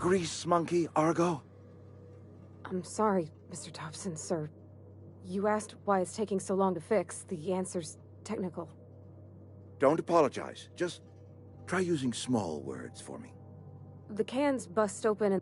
grease monkey, Argo? I'm sorry, Mr. Thompson, sir. You asked why it's taking so long to fix. The answer's technical. Don't apologize. Just try using small words for me. The cans bust open and...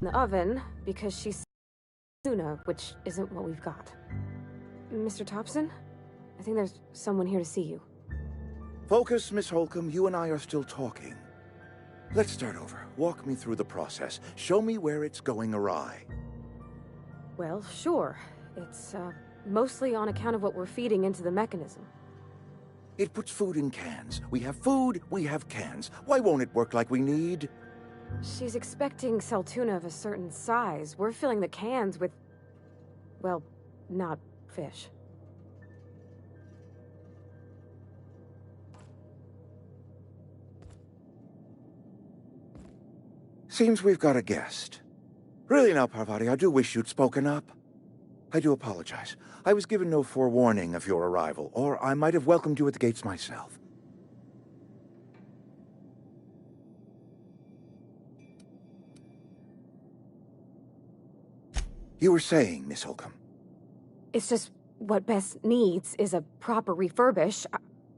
in the oven because she's tuna, which isn't what we've got. Mr. Thompson? I think there's someone here to see you. Focus, Miss Holcomb. You and I are still talking. Let's start over. Walk me through the process. Show me where it's going awry. Well, sure. It's, mostly on account of what we're feeding into the mechanism. It puts food in cans. We have food, we have cans. Why won't it work like we need? She's expecting Saltuna of a certain size. We're filling the cans with... well, not fish. Seems we've got a guest. Really now, Parvati, I do wish you'd spoken up. I do apologize. I was given no forewarning of your arrival, or I might have welcomed you at the gates myself. You were saying, Miss Holcomb. It's just what Bess needs is a proper refurbish.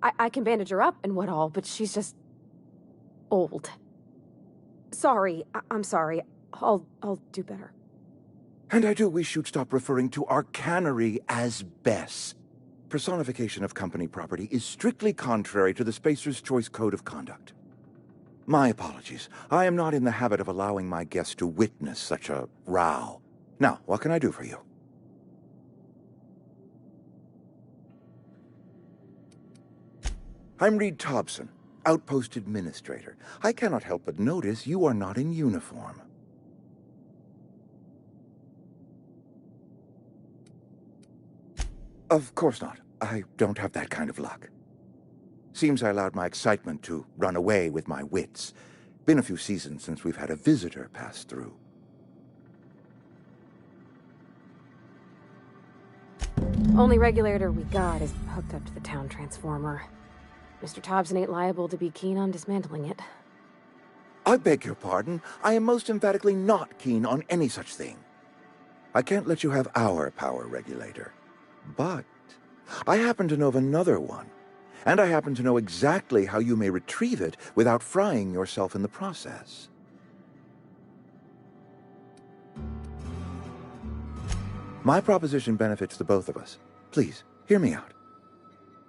I can bandage her up and what all, but she's just... old. Sorry, I'm sorry. I'll do better. And I do wish you'd stop referring to our cannery as Bess. Personification of company property is strictly contrary to the Spacer's Choice Code of Conduct. My apologies. I am not in the habit of allowing my guests to witness such a row. Now, what can I do for you? I'm Reed Thompson, Outpost Administrator. I cannot help but notice you are not in uniform. Of course not. I don't have that kind of luck. Seems I allowed my excitement to run away with my wits. Been a few seasons since we've had a visitor pass through. Only regulator we got is hooked up to the town transformer. Mr. Thompson ain't liable to be keen on dismantling it. I beg your pardon. I am most emphatically not keen on any such thing. I can't let you have our power regulator. But I happen to know of another one, and I happen to know exactly how you may retrieve it without frying yourself in the process. My proposition benefits the both of us. Please, hear me out.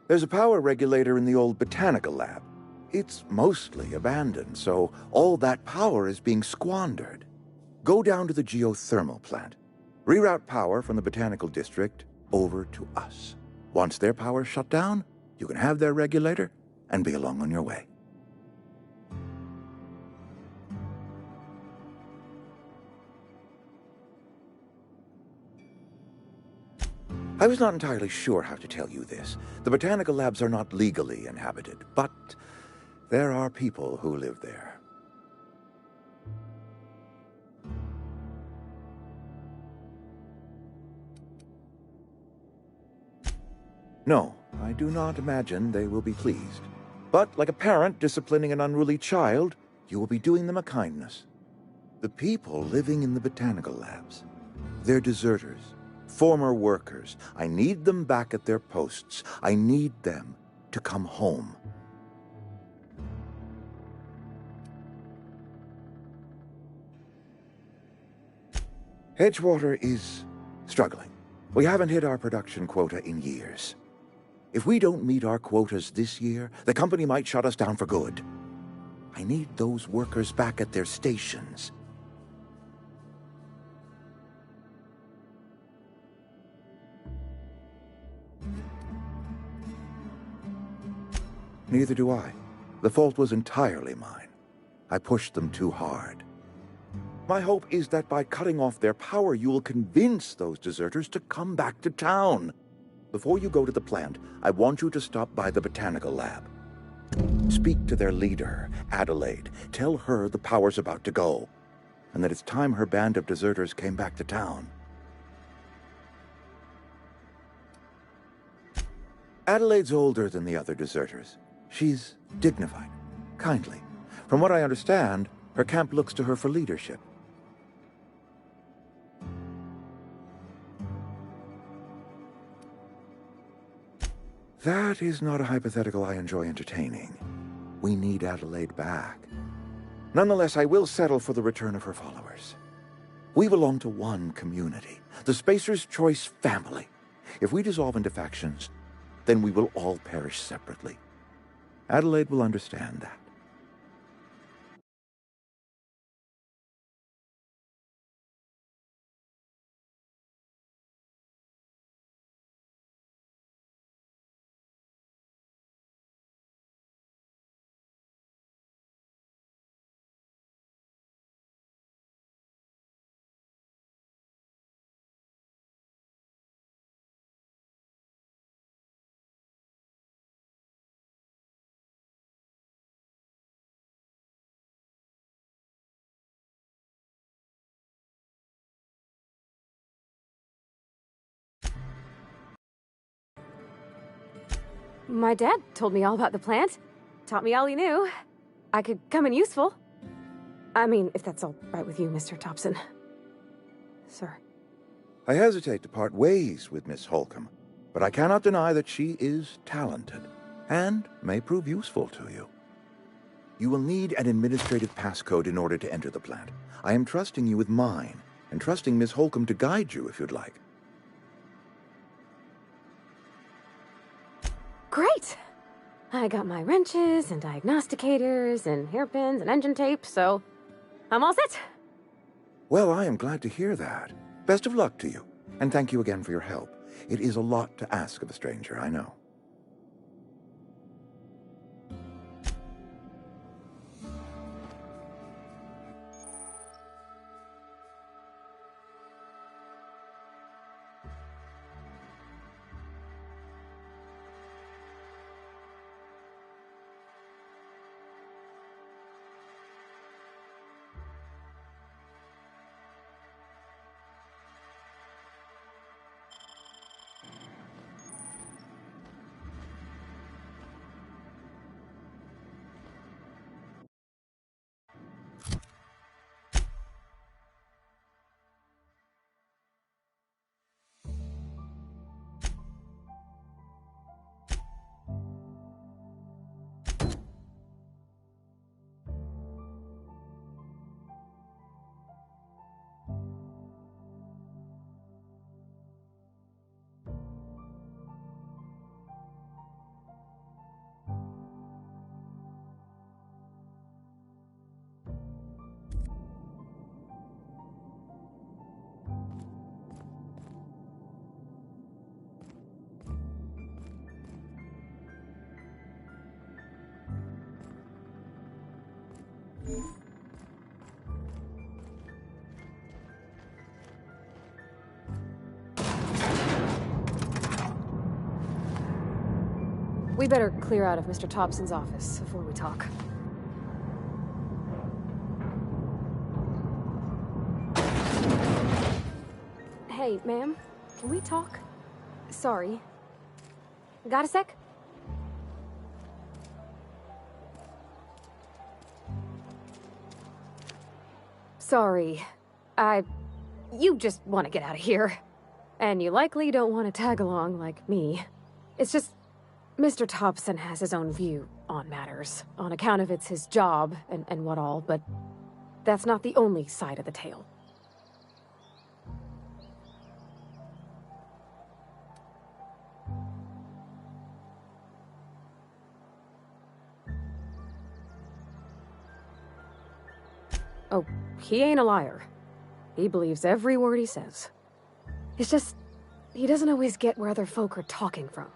There's a power regulator in the old botanical lab. It's mostly abandoned, so all that power is being squandered. Go down to the geothermal plant. Reroute power from the botanical district over to us. Once their power's shut down, you can have their regulator and be along on your way. I was not entirely sure how to tell you this. The botanical labs are not legally inhabited, but there are people who live there. No, I do not imagine they will be pleased. But like a parent disciplining an unruly child, you will be doing them a kindness. The people living in the botanical labs, they're deserters. Former workers. I need them back at their posts. I need them to come home. Edgewater is struggling. We haven't hit our production quota in years. If we don't meet our quotas this year, the company might shut us down for good. I need those workers back at their stations. Neither do I. The fault was entirely mine. I pushed them too hard. My hope is that by cutting off their power, you will convince those deserters to come back to town. Before you go to the plant, I want you to stop by the botanical lab. Speak to their leader, Adelaide. Tell her the power's about to go, and that it's time her band of deserters came back to town. Adelaide's older than the other deserters. She's dignified, kindly. From what I understand, her camp looks to her for leadership. That is not a hypothetical I enjoy entertaining. We need Adelaide back. Nonetheless, I will settle for the return of her followers. We belong to one community, the Spacer's Choice family. If we dissolve into factions, then we will all perish separately. Adelaide will understand that. My dad told me all about the plant. Taught me all he knew. I could come in useful. I mean, if that's all right with you, Mr. Thompson. Sir. I hesitate to part ways with Miss Holcomb, but I cannot deny that she is talented and may prove useful to you. You will need an administrative passcode in order to enter the plant. I am trusting you with mine, and trusting Miss Holcomb to guide you if you'd like. Great! I got my wrenches and diagnosticators and hairpins and engine tape, so I'm all set. Well, I am glad to hear that. Best of luck to you, and thank you again for your help. It is a lot to ask of a stranger, I know. We better clear out of Mr. Thompson's office before we talk. Hey, ma'am, can we talk? Sorry. Got a sec? Sorry. You just want to get out of here. And you likely don't want to tag along like me. It's just, Mr. Thompson has his own view on matters, on account of it's his job and what all, but that's not the only side of the tale. Oh, he ain't a liar. He believes every word he says. It's just, he doesn't always get where other folk are talking from.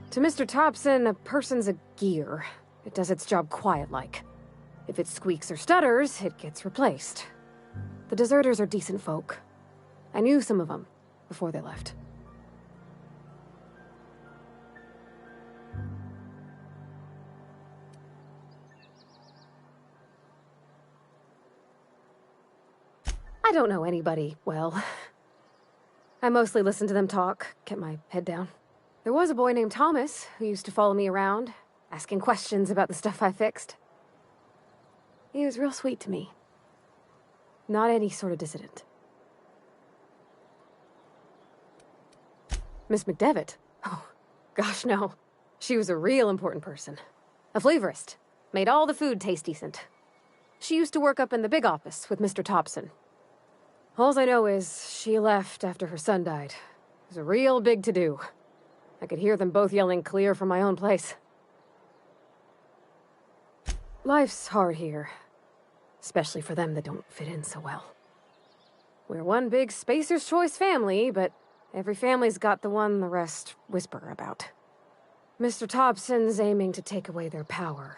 To Mr. Thompson, a person's a gear. It does its job quiet-like. If it squeaks or stutters, it gets replaced. The deserters are decent folk. I knew some of them before they left. I don't know anybody well. I mostly listen to them talk, kept my head down. There was a boy named Thomas who used to follow me around, asking questions about the stuff I fixed. He was real sweet to me. Not any sort of dissident. Miss McDevitt? Oh, gosh no. She was a real important person. A flavorist. Made all the food taste decent. She used to work up in the big office with Mr. Thompson. All I know is she left after her son died. It was a real big to-do. I could hear them both yelling clear from my own place. Life's hard here. Especially for them that don't fit in so well. We're one big Spacer's Choice family, but every family's got the one the rest whisper about. Mr. Thompson's aiming to take away their power.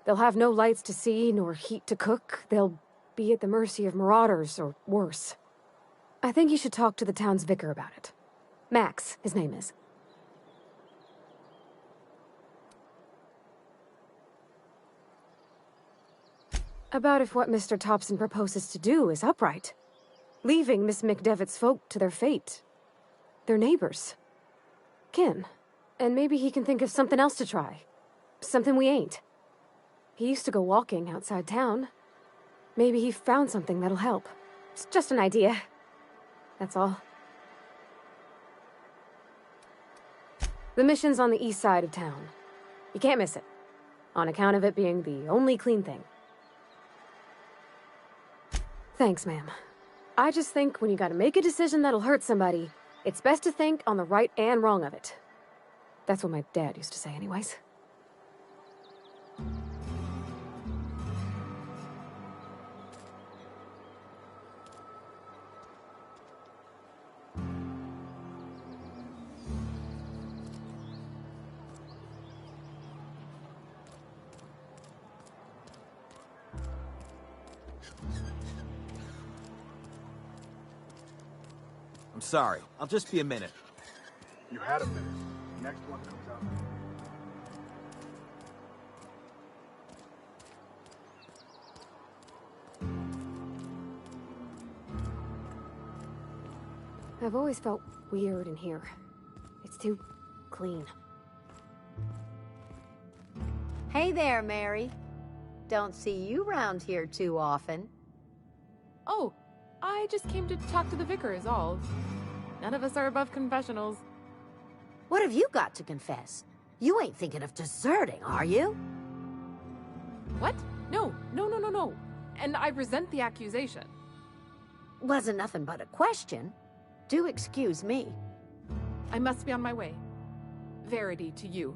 They'll have no lights to see, nor heat to cook. They'll be at the mercy of marauders, or worse. I think you should talk to the town's vicar about it. Max, his name is. About if what Mr. Thompson proposes to do is upright. Leaving Miss McDevitt's folk to their fate. They're neighbors. Kin. And maybe he can think of something else to try. Something we ain't. He used to go walking outside town. Maybe he found something that'll help. It's just an idea. That's all. The mission's on the east side of town. You can't miss it. On account of it being the only clean thing. Thanks, ma'am. I just think when you gotta make a decision that'll hurt somebody, it's best to think on the right and wrong of it. That's what my dad used to say anyways. I'm sorry. I'll just be a minute. You had a minute. Next one comes out. I've always felt weird in here. It's too clean. Hey there, Mary. Don't see you round here too often. Oh, I just came to talk to the vicar is all. None of us are above confessionals. What have you got to confess? You ain't thinking of deserting, are you? What? No. And I resent the accusation. Wasn't nothing but a question. Do excuse me. I must be on my way. Verity to you.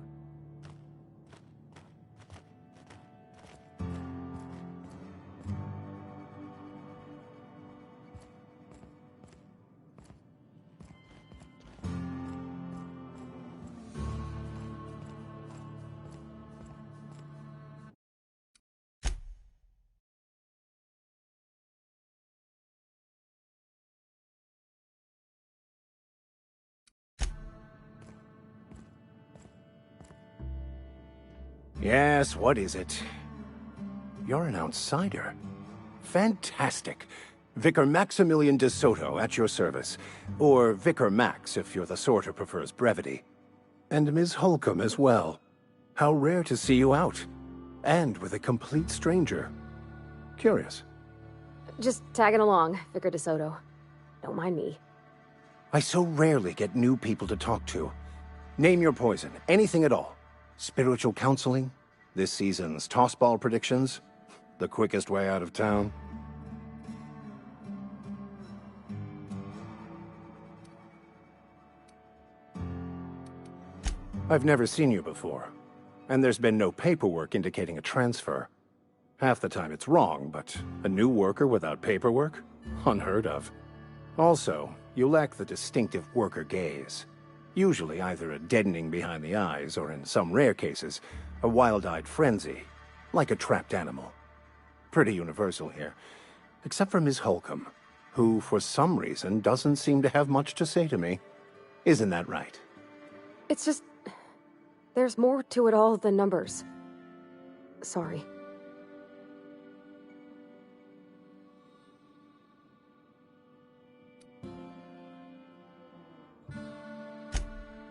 Yes, what is it? You're an outsider. Fantastic. Vicar Maximilian de Soto at your service. Or Vicar Max, if you're the sort who prefers brevity. And Ms. Holcomb as well. How rare to see you out. And with a complete stranger. Curious. Just tagging along, Vicar DeSoto. Don't mind me. I so rarely get new people to talk to. Name your poison, anything at all. Spiritual counseling? This season's tossball predictions? The quickest way out of town? I've never seen you before, and there's been no paperwork indicating a transfer. Half the time it's wrong, but a new worker without paperwork? Unheard of. Also, you lack the distinctive worker gaze. Usually either a deadening behind the eyes, or in some rare cases, a wild-eyed frenzy, like a trapped animal. Pretty universal here, except for Ms. Holcomb, who, for some reason, doesn't seem to have much to say to me. Isn't that right? It's just... there's more to it all than numbers. Sorry.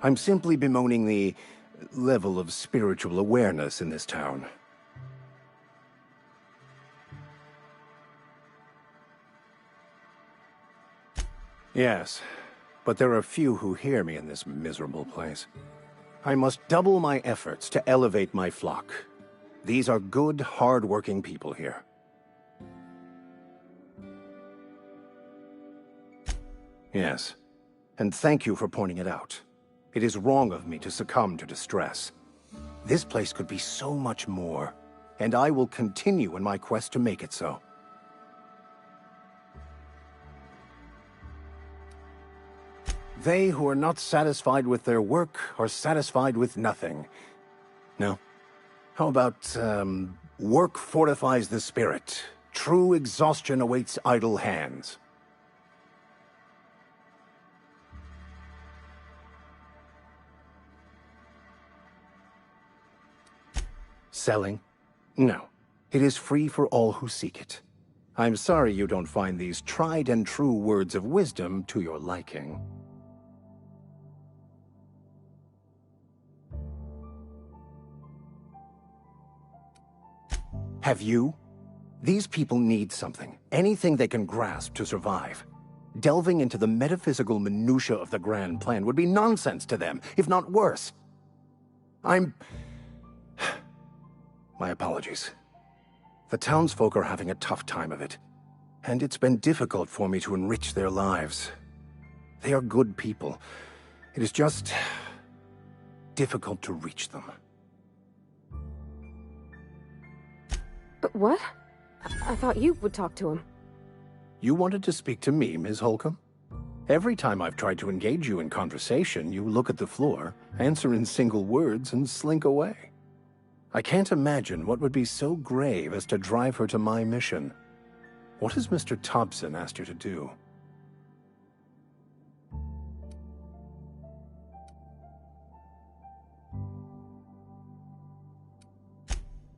I'm simply bemoaning the level of spiritual awareness in this town. Yes, but there are few who hear me in this miserable place. I must double my efforts to elevate my flock. These are good, hard-working people here. Yes, and thank you for pointing it out. It is wrong of me to succumb to distress. This place could be so much more, and I will continue in my quest to make it so. They who are not satisfied with their work are satisfied with nothing. No? How about, work fortifies the spirit. True exhaustion awaits idle hands. Selling? No. It is free for all who seek it. I'm sorry you don't find these tried and true words of wisdom to your liking. Have you? These people need something, anything they can grasp to survive. Delving into the metaphysical minutiae of the grand plan would be nonsense to them, if not worse. My apologies. The townsfolk are having a tough time of it, and it's been difficult for me to enrich their lives. They are good people. It is just difficult to reach them. But what? I thought you would talk to him. You wanted to speak to me, Ms. Holcomb? Every time I've tried to engage you in conversation, you look at the floor, answer in single words, and slink away. I can't imagine what would be so grave as to drive her to my mission. What has Mr. Thompson asked you to do?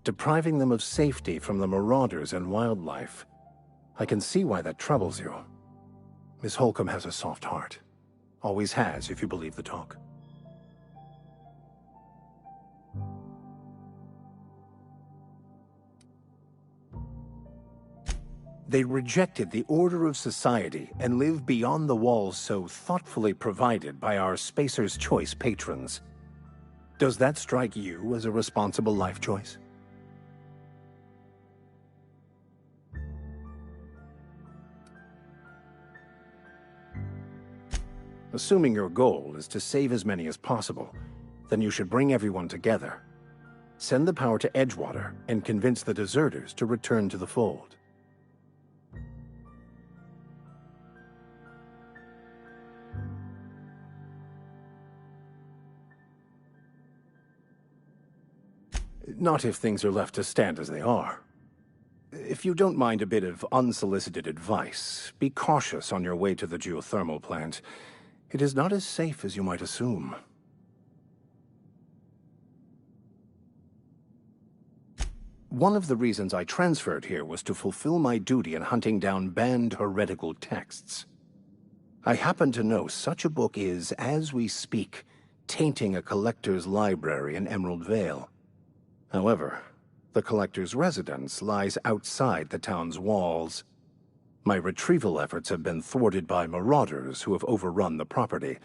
Depriving them of safety from the marauders and wildlife. I can see why that troubles you. Miss Holcomb has a soft heart. Always has, if you believe the talk. They rejected the order of society and live beyond the walls so thoughtfully provided by our Spacer's Choice patrons. Does that strike you as a responsible life choice? Assuming your goal is to save as many as possible, then you should bring everyone together. Send the power to Edgewater and convince the deserters to return to the fold. Not if things are left to stand as they are. If you don't mind a bit of unsolicited advice, be cautious on your way to the geothermal plant. It is not as safe as you might assume. One of the reasons I transferred here was to fulfill my duty in hunting down banned heretical texts. I happen to know such a book is, as we speak, tainting a collector's library in Emerald Vale. However, the collector's residence lies outside the town's walls. My retrieval efforts have been thwarted by marauders who have overrun the property.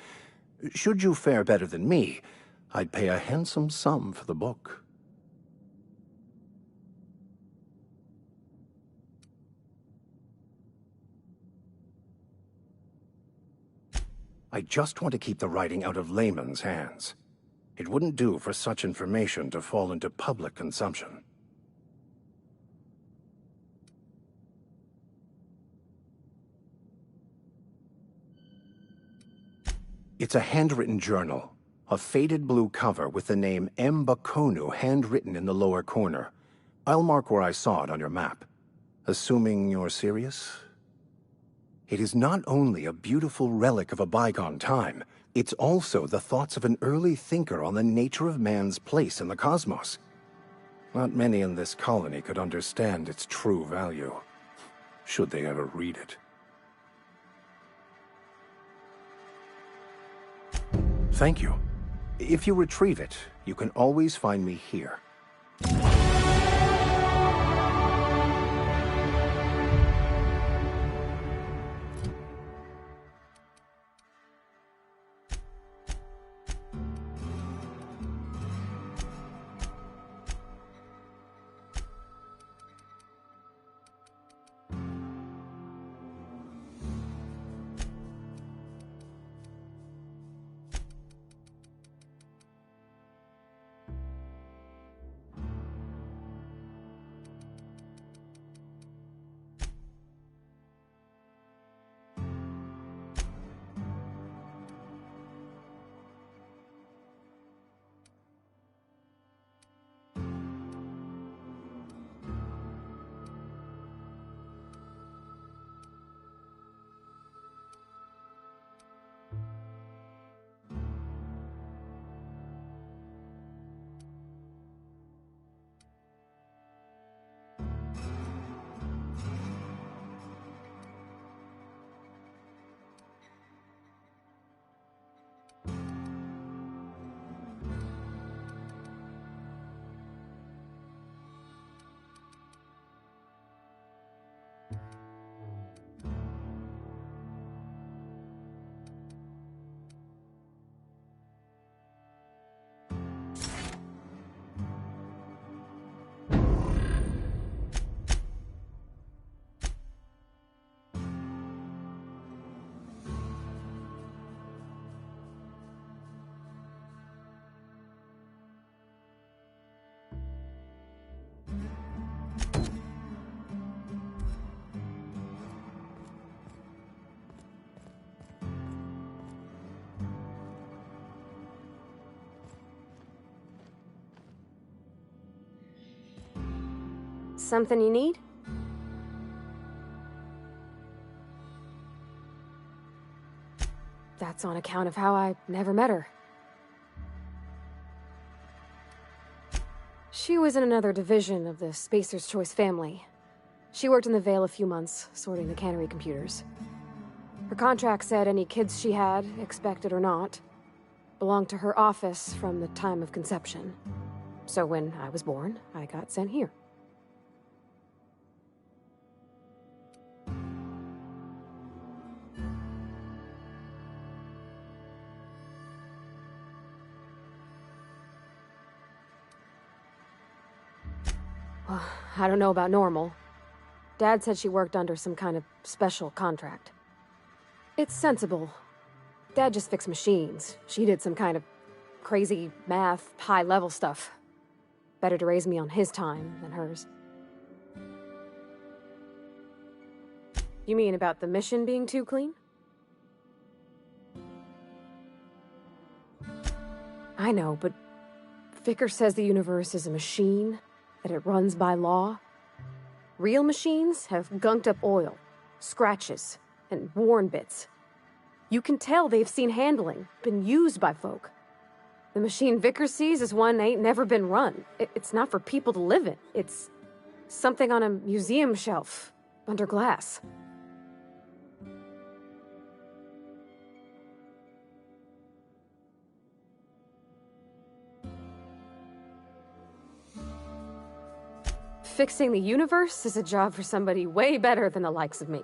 Should you fare better than me, I'd pay a handsome sum for the book. I just want to keep the writing out of layman's hands. It wouldn't do for such information to fall into public consumption. It's a handwritten journal, a faded blue cover with the name M. Bakonu handwritten in the lower corner. I'll mark where I saw it on your map. Assuming you're serious? It is not only a beautiful relic of a bygone time, it's also the thoughts of an early thinker on the nature of man's place in the cosmos. Not many in this colony could understand its true value, should they ever read it. Thank you. If you retrieve it, you can always find me here. Something you need? That's on account of how I never met her. She was in another division of the Spacer's Choice family. She worked in the Vale a few months, sorting the cannery computers. Her contract said any kids she had, expected or not, belonged to her office from the time of conception. So when I was born, I got sent here. Well, I don't know about normal. Dad said she worked under some kind of special contract. It's sensible. Dad just fixed machines. She did some kind of crazy math, high-level stuff. Better to raise me on his time than hers. You mean about the mission being too clean? I know, but Vickers says the universe is a machine, that it runs by law. Real machines have gunked up oil, scratches, and worn bits. You can tell they've seen handling, been used by folk. The machine Vickers sees is one ain't never been run. It's not for people to live in. It's something on a museum shelf, under glass. Fixing the universe is a job for somebody way better than the likes of me.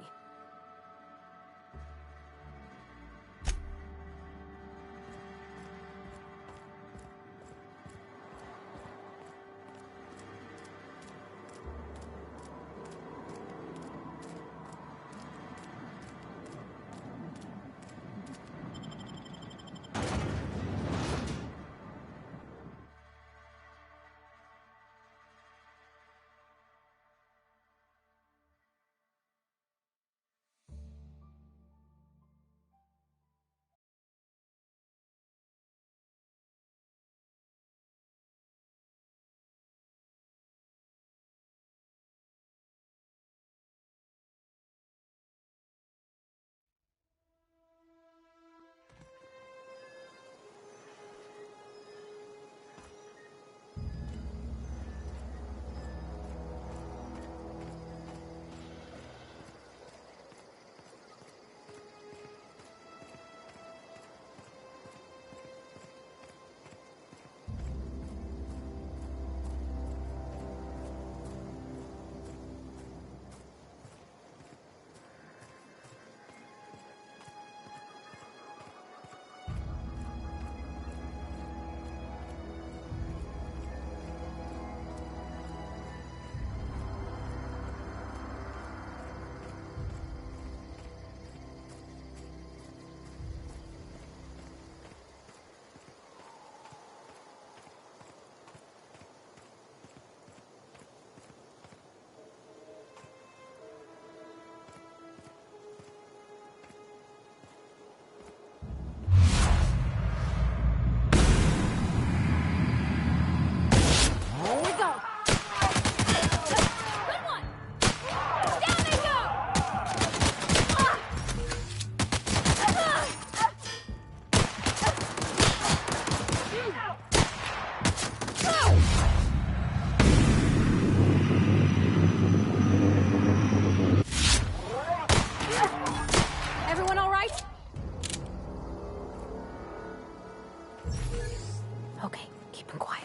Okay, keep him quiet.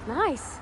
Nice.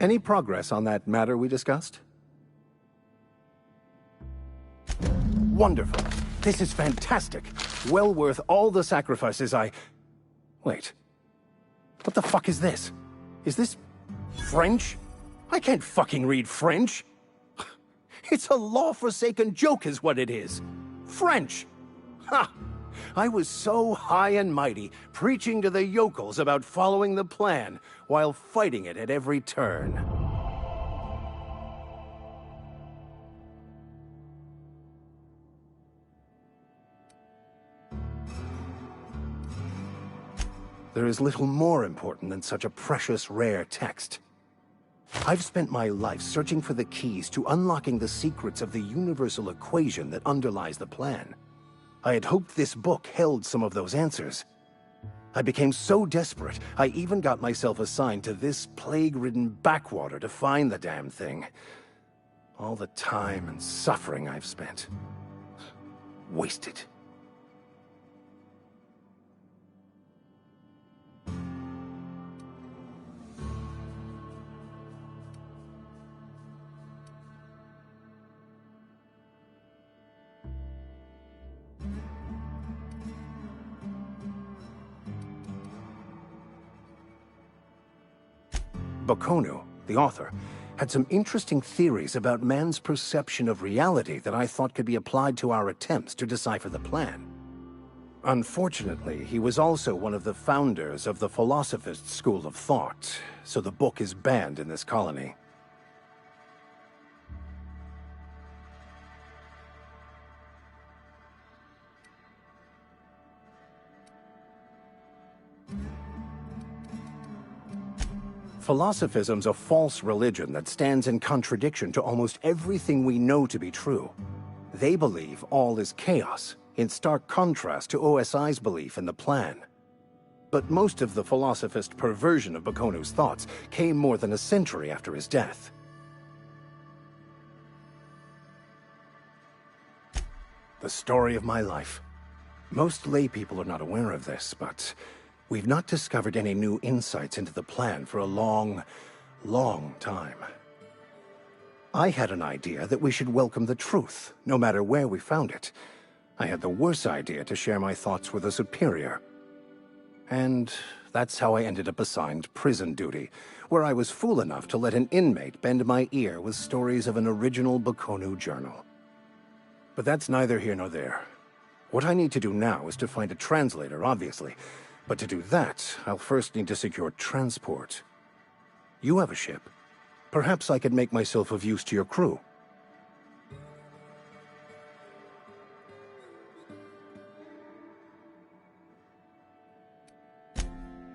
Any progress on that matter we discussed? Wonderful. This is fantastic. Well worth all the sacrifices Wait. What the fuck is this? Is this French? I can't fucking read French. It's a law-forsaken joke is what it is. French. Ha! I was so high and mighty, preaching to the yokels about following the plan, while fighting it at every turn. There is little more important than such a precious, rare text. I've spent my life searching for the keys to unlocking the secrets of the universal equation that underlies the plan. I had hoped this book held some of those answers. I became so desperate, I even got myself assigned to this plague-ridden backwater to find the damn thing. All the time and suffering I've spent. Wasted. Baconu, the author, had some interesting theories about man's perception of reality that I thought could be applied to our attempts to decipher the plan. Unfortunately, he was also one of the founders of the Philosophist school of thought, so the book is banned in this colony. Philosophism's a false religion that stands in contradiction to almost everything we know to be true. They believe all is chaos, in stark contrast to OSI's belief in the plan. But most of the philosophist perversion of Baconu's thoughts came more than a century after his death. the story of my life. Most laypeople are not aware of this, but we've not discovered any new insights into the plan for a long, long time. I had an idea that we should welcome the truth, no matter where we found it. I had the worse idea to share my thoughts with a superior. And that's how I ended up assigned prison duty, where I was fool enough to let an inmate bend my ear with stories of an original Bokonu journal. But that's neither here nor there. What I need to do now is to find a translator, obviously. But to do that, I'll first need to secure transport. You have a ship. Perhaps I could make myself of use to your crew.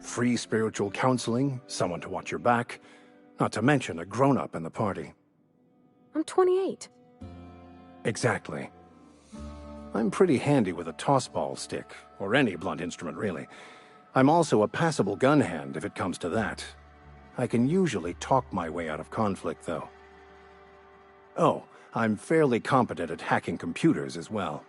Free spiritual counseling, someone to watch your back, not to mention a grown-up in the party. I'm 28. Exactly. I'm pretty handy with a tossball stick, or any blunt instrument, really. I'm also a passable gun hand, if it comes to that. I can usually talk my way out of conflict, though. Oh, I'm fairly competent at hacking computers as well.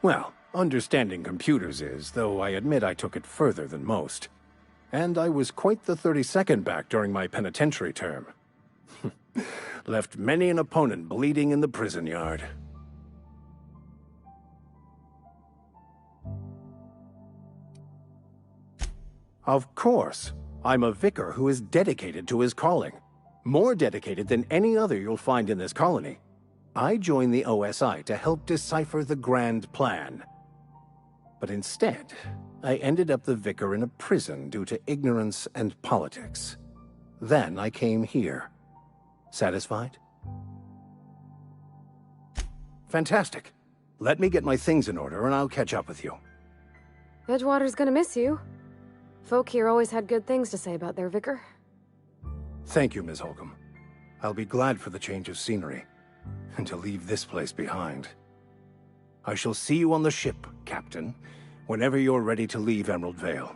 Well, understanding computers is, though I admit I took it further than most. And I was quite the 32nd back during my penitentiary term. Left many an opponent bleeding in the prison yard. Of course. I'm a vicar who is dedicated to his calling. More dedicated than any other you'll find in this colony. I joined the OSI to help decipher the Grand Plan. But instead, I ended up the vicar in a prison due to ignorance and politics. Then I came here. Satisfied? Fantastic. Let me get my things in order and I'll catch up with you. Edgewater's gonna miss you. Folk here always had good things to say about their vicar. Thank you, Ms. Holcomb. I'll be glad for the change of scenery, and to leave this place behind. I shall see you on the ship, Captain, whenever you're ready to leave Emerald Vale.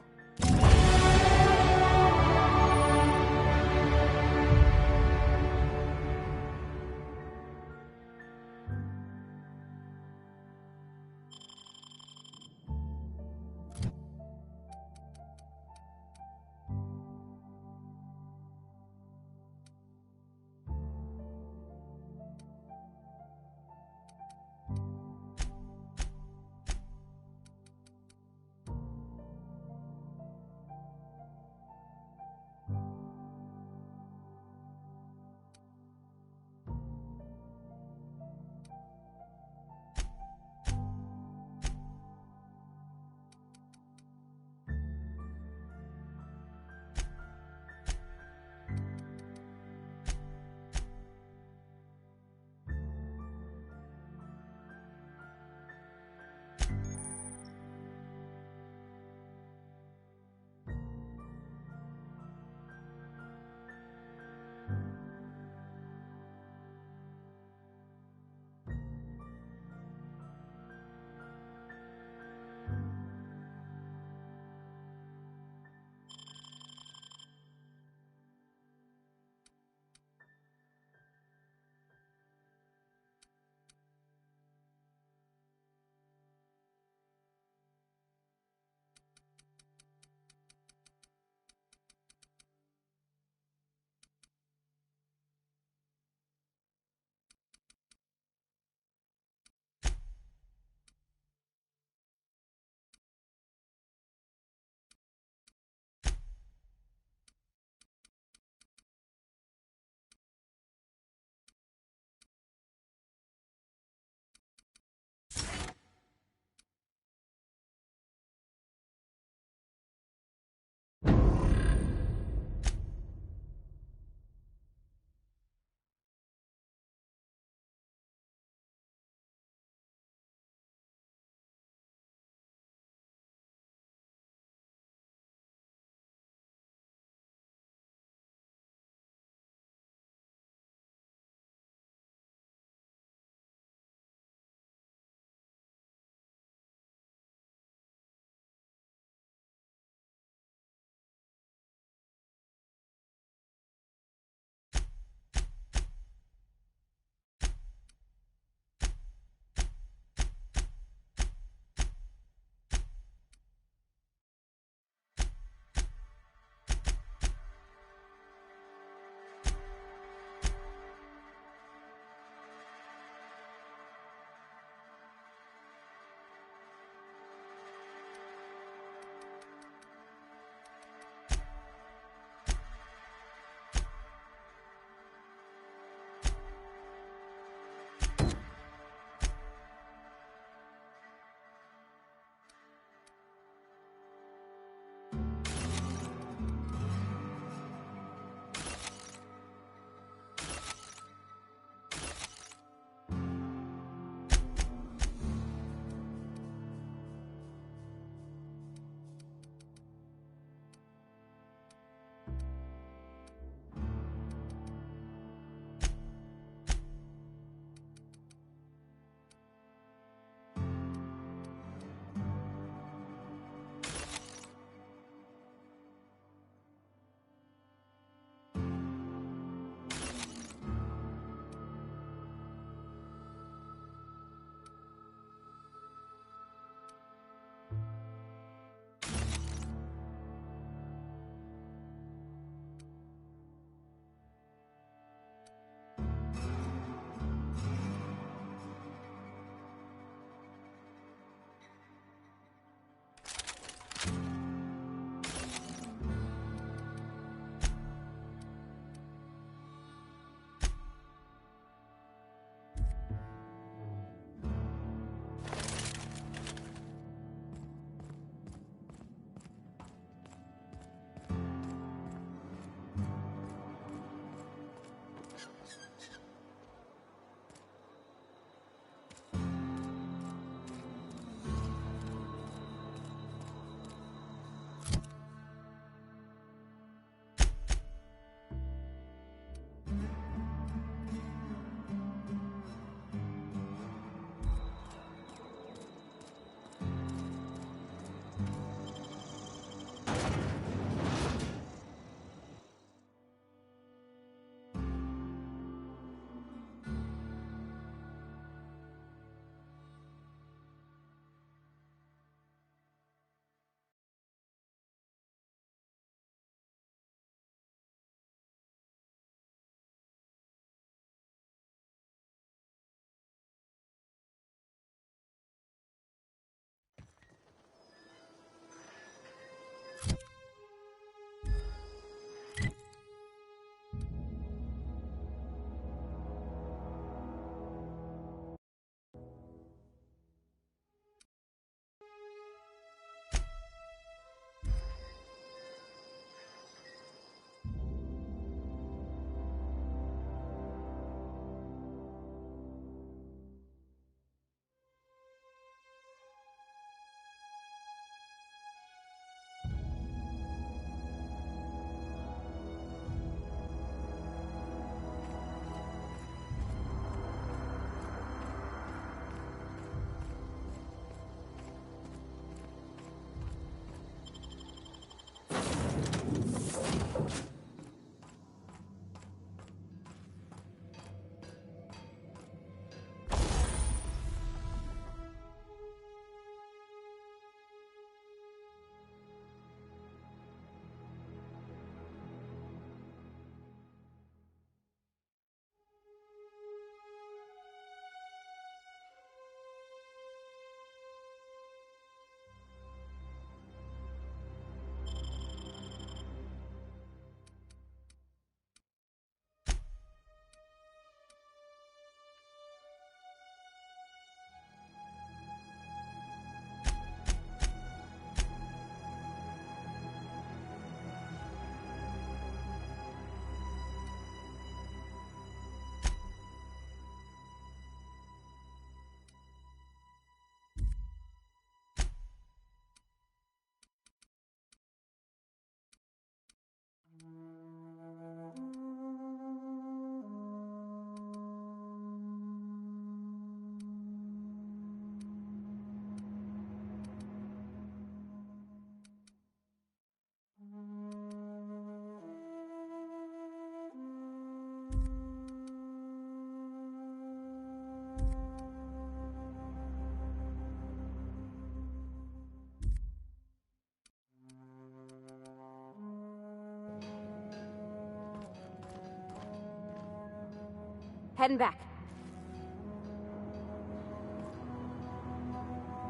Heading back.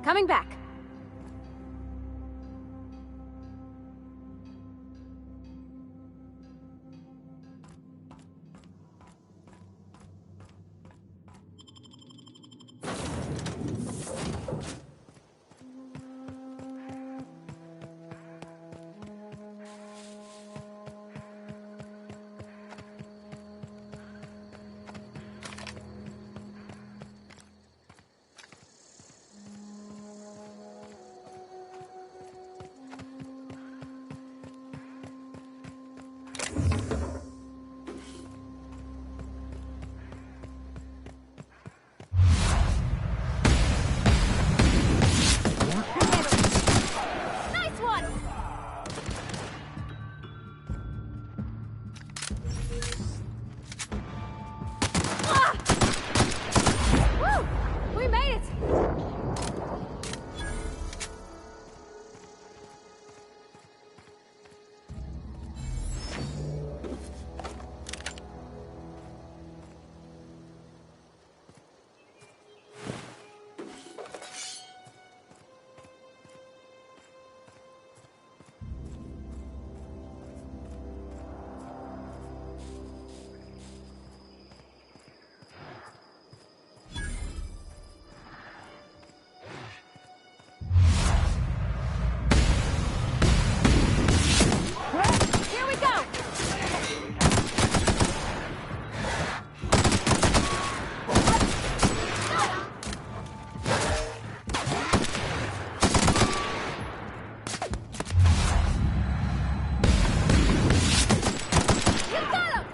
Coming back. Nice one! Ah! Woo! We made it! Here we go! You got him!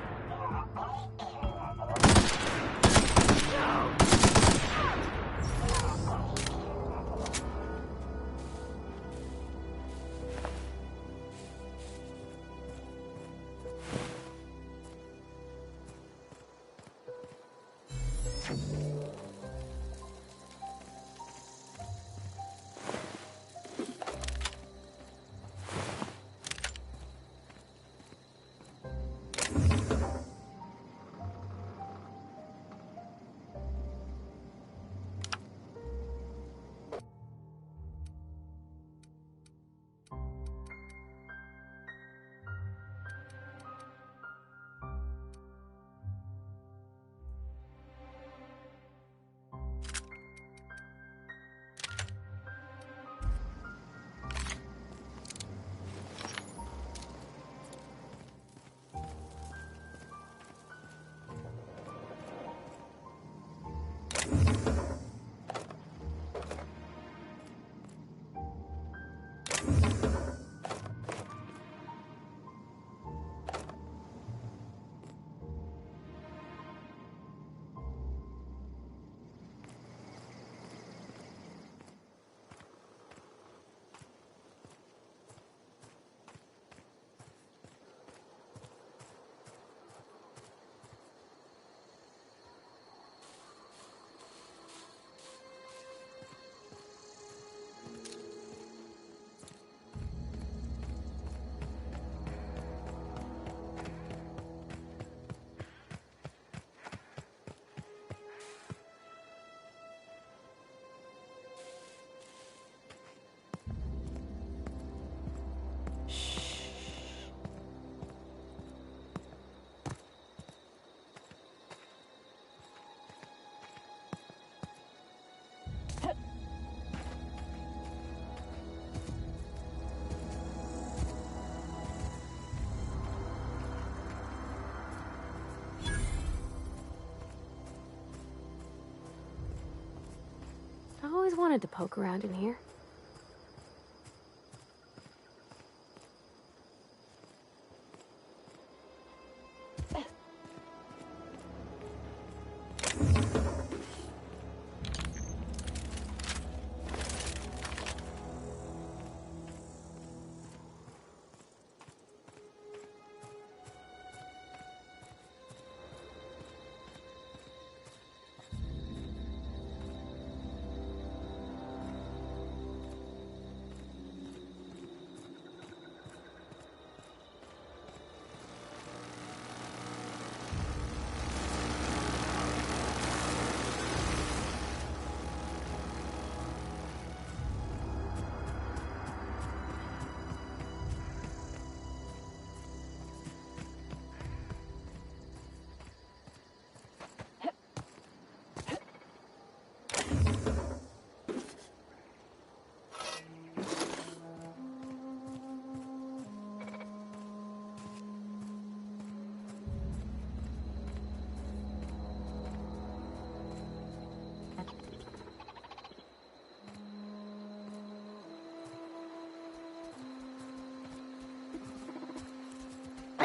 I always wanted to poke around in here.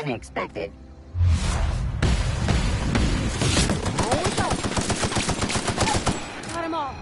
I expected. Got him all.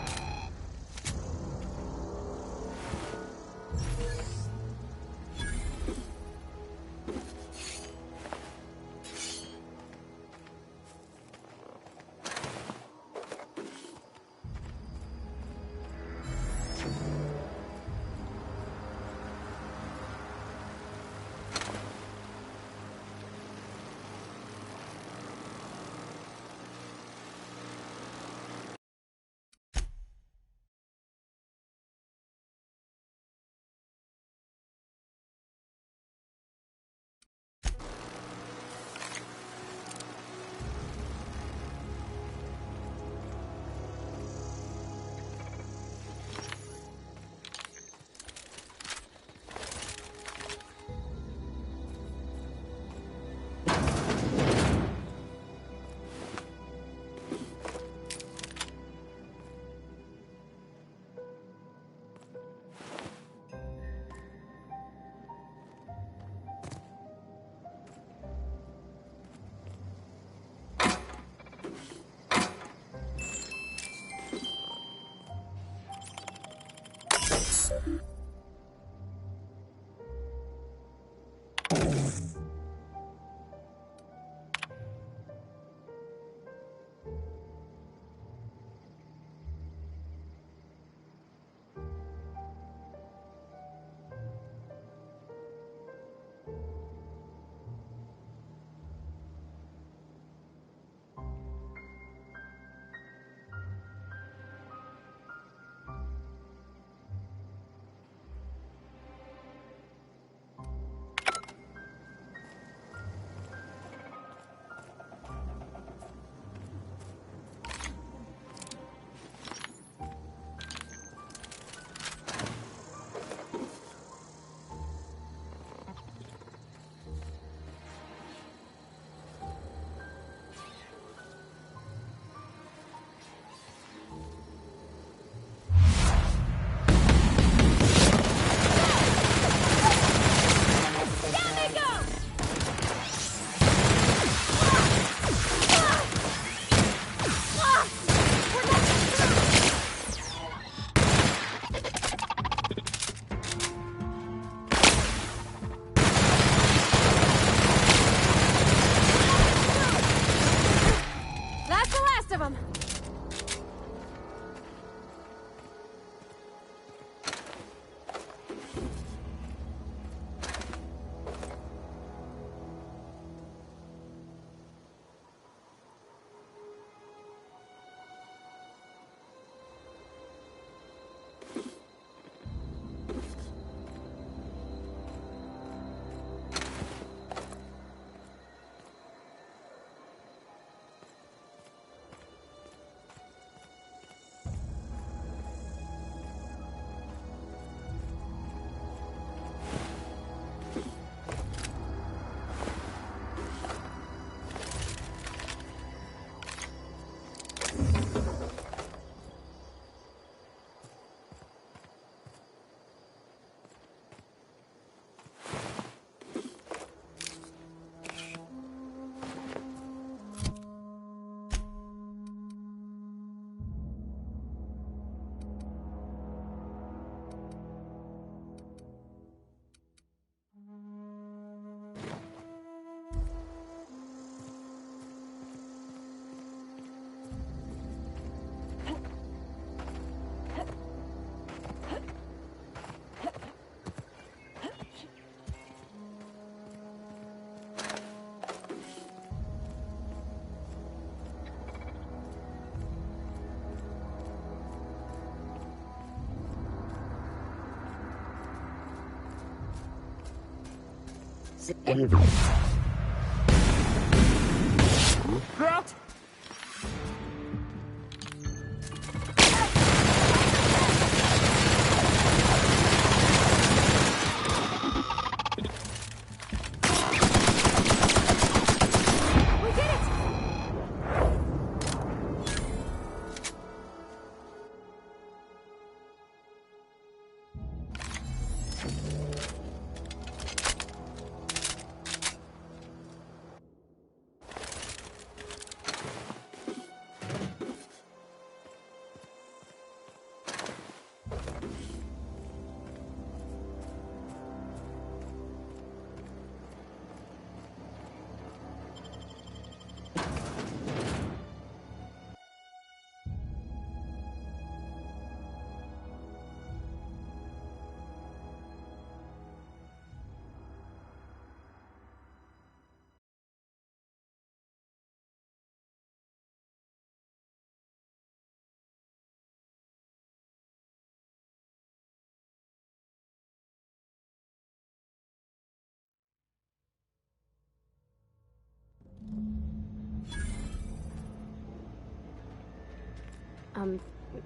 What?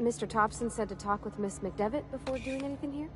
Mr. Thompson said to talk with Miss McDevitt before doing anything here?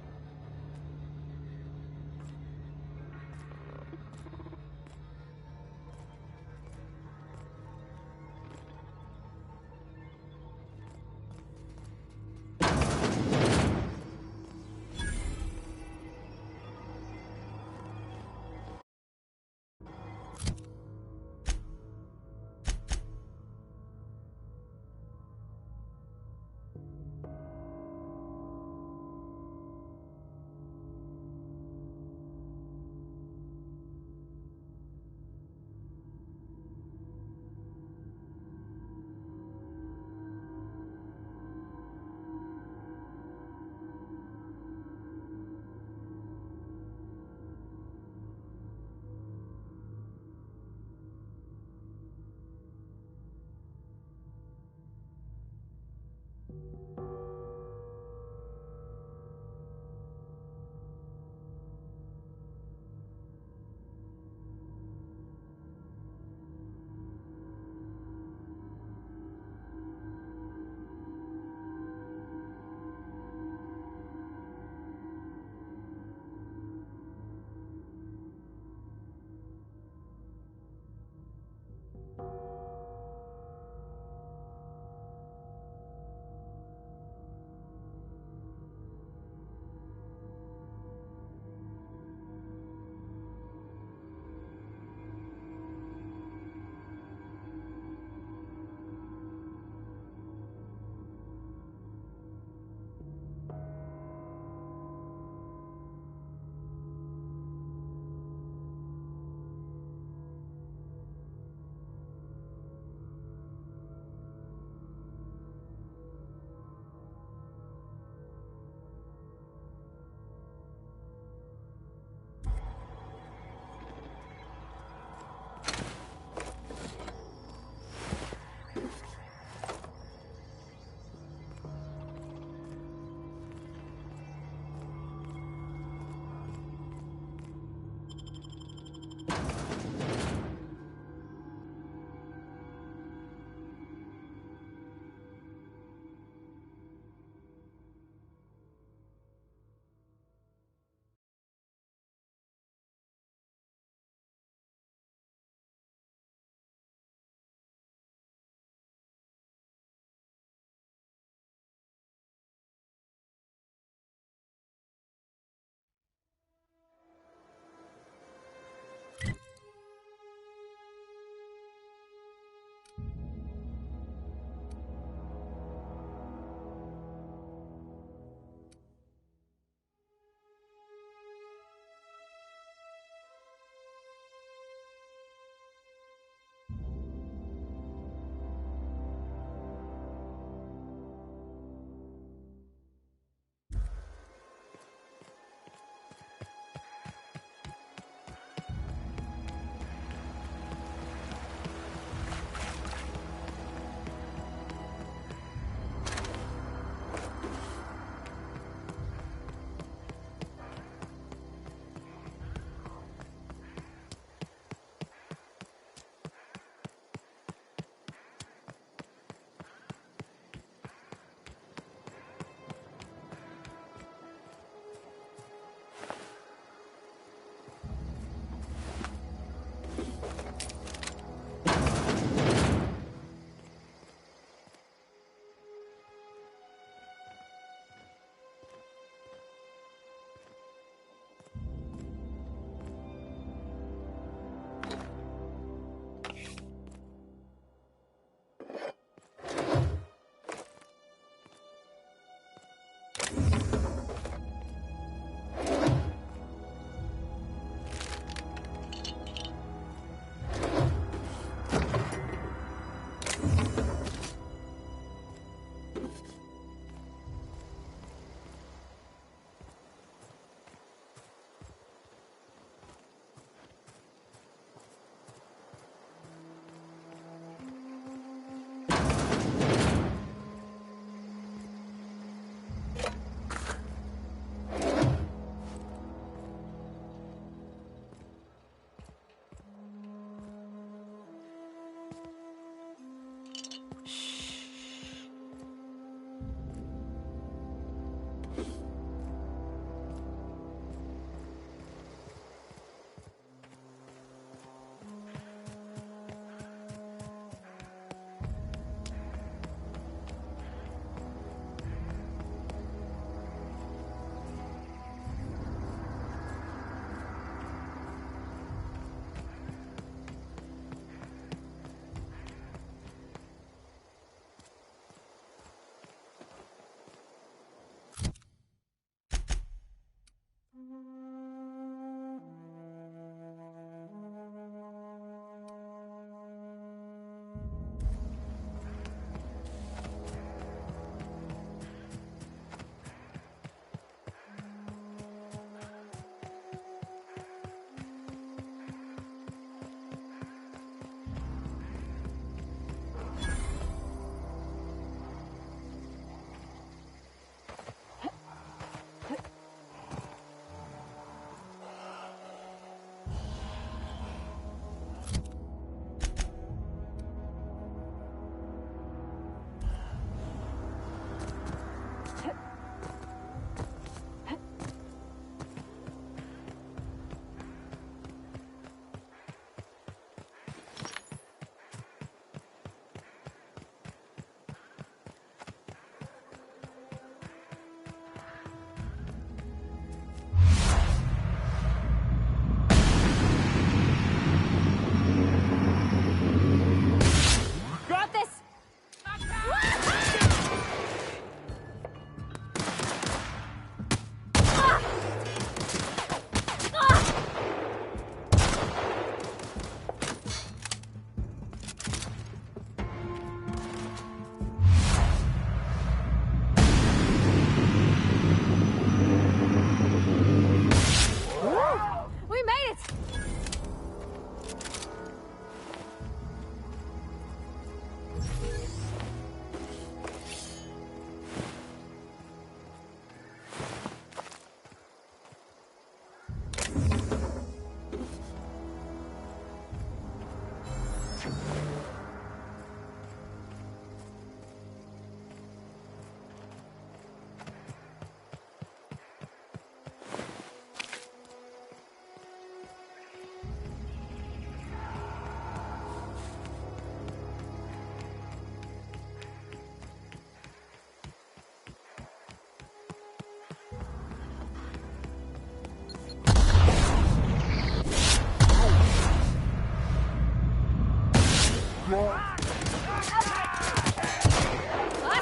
That's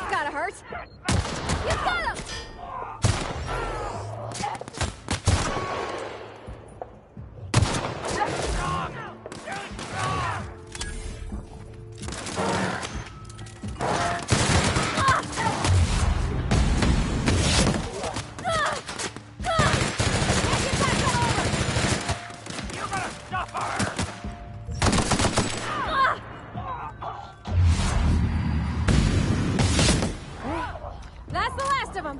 gotta hurt. You got him! That's the last of them.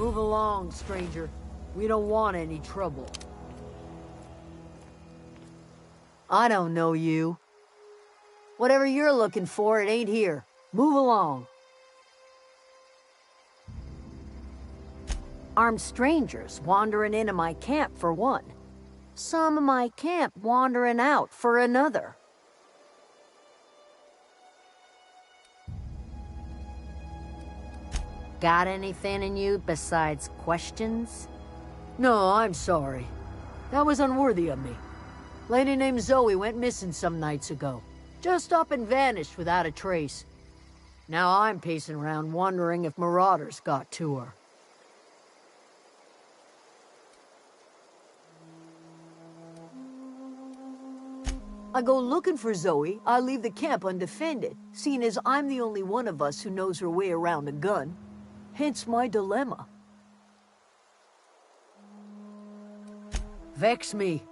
Move along, stranger. We don't want any trouble. I don't know you. Whatever you're looking for, it ain't here. Move along. Armed strangers wandering into my camp for one. Some of my camp wandering out for another. Got anything in you besides questions? No, I'm sorry. That was unworthy of me. Lady named Zoe went missing some nights ago. Just up and vanished without a trace. Now I'm pacing around wondering if marauders got to her. I go looking for Zoe, I leave the camp undefended, seeing as I'm the only one of us who knows her way around a gun. Hence my dilemma. Vex me.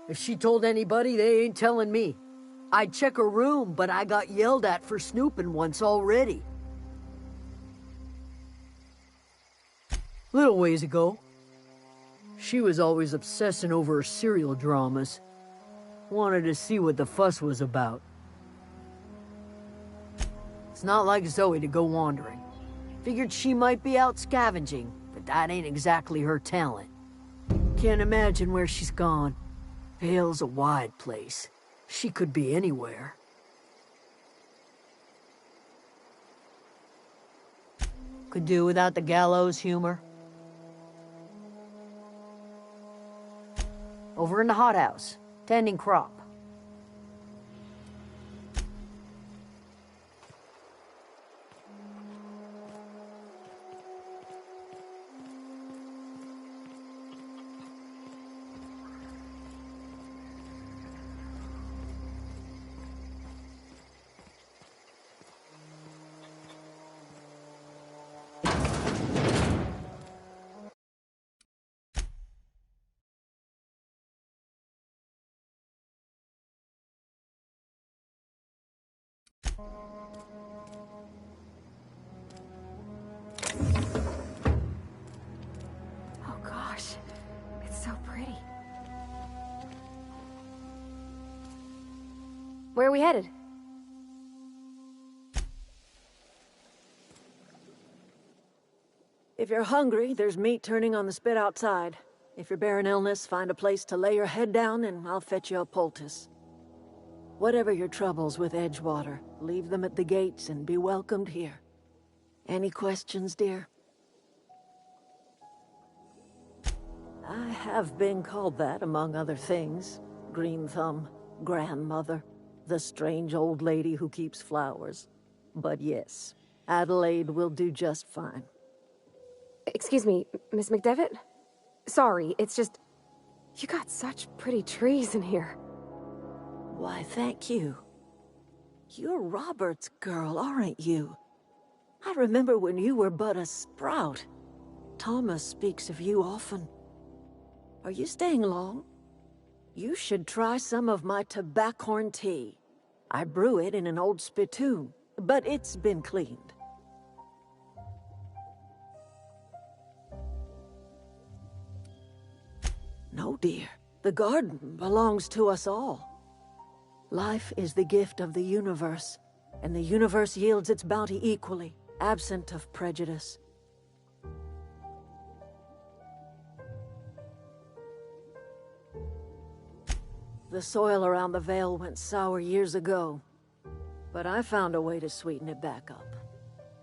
If she told anybody, they ain't telling me. I'd check her room, but I got yelled at for snooping once already. Little ways ago. She was always obsessing over her serial dramas. Wanted to see what the fuss was about. It's not like Zoe to go wandering. Figured she might be out scavenging, but that ain't exactly her talent. Can't imagine where she's gone. Vale's a wide place. She could be anywhere. Could do without the gallows humor. Over in the hothouse, tending crop. Oh gosh, it's so pretty. Where are we headed? If you're hungry, there's meat turning on the spit outside. If you're bearing illness, find a place to lay your head down and I'll fetch you a poultice. Whatever your troubles with Edgewater, leave them at the gates and be welcomed here. Any questions, dear? I have been called that, among other things. Green Thumb, grandmother, the strange old lady who keeps flowers. But yes, Adelaide will do just fine. Excuse me, Miss McDevitt? Sorry, it's just... You got such pretty trees in here. Why, thank you. You're Robert's girl, aren't you? I remember when you were but a sprout. Thomas speaks of you often. Are you staying long? You should try some of my tobaccorn tea. I brew it in an old spittoon, but it's been cleaned. No, dear. The garden belongs to us all. Life is the gift of the universe, and the universe yields its bounty equally, absent of prejudice. The soil around the Vale went sour years ago, but I found a way to sweeten it back up.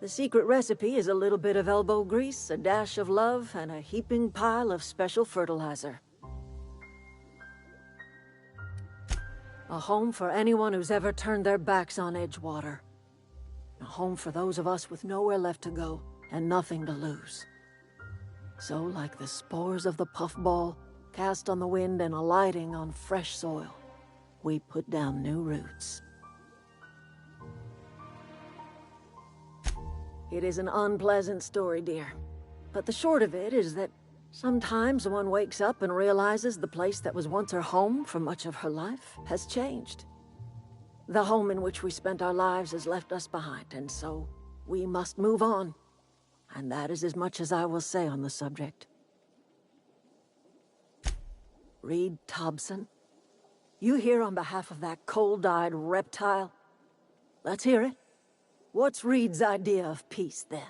The secret recipe is a little bit of elbow grease, a dash of love, and a heaping pile of special fertilizer. A home for anyone who's ever turned their backs on Edgewater. A home for those of us with nowhere left to go and nothing to lose. So, like the spores of the puffball, cast on the wind and alighting on fresh soil, we put down new roots. It is an unpleasant story, dear. But the short of it is that sometimes one wakes up and realizes the place that was once her home for much of her life has changed. The home in which we spent our lives has left us behind, and so we must move on. and that is as much as I will say on the subject. Reed Thompson, you here on behalf of that cold-eyed reptile? Let's hear it. What's Reed's idea of peace, then?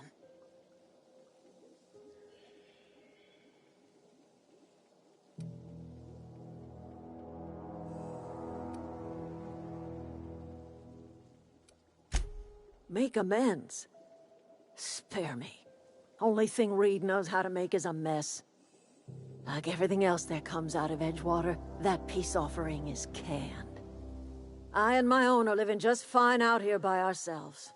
Make amends? Spare me. Only thing Reed knows how to make is a mess. Like everything else that comes out of Edgewater, that peace offering is canned. I and my own are living just fine out here by ourselves.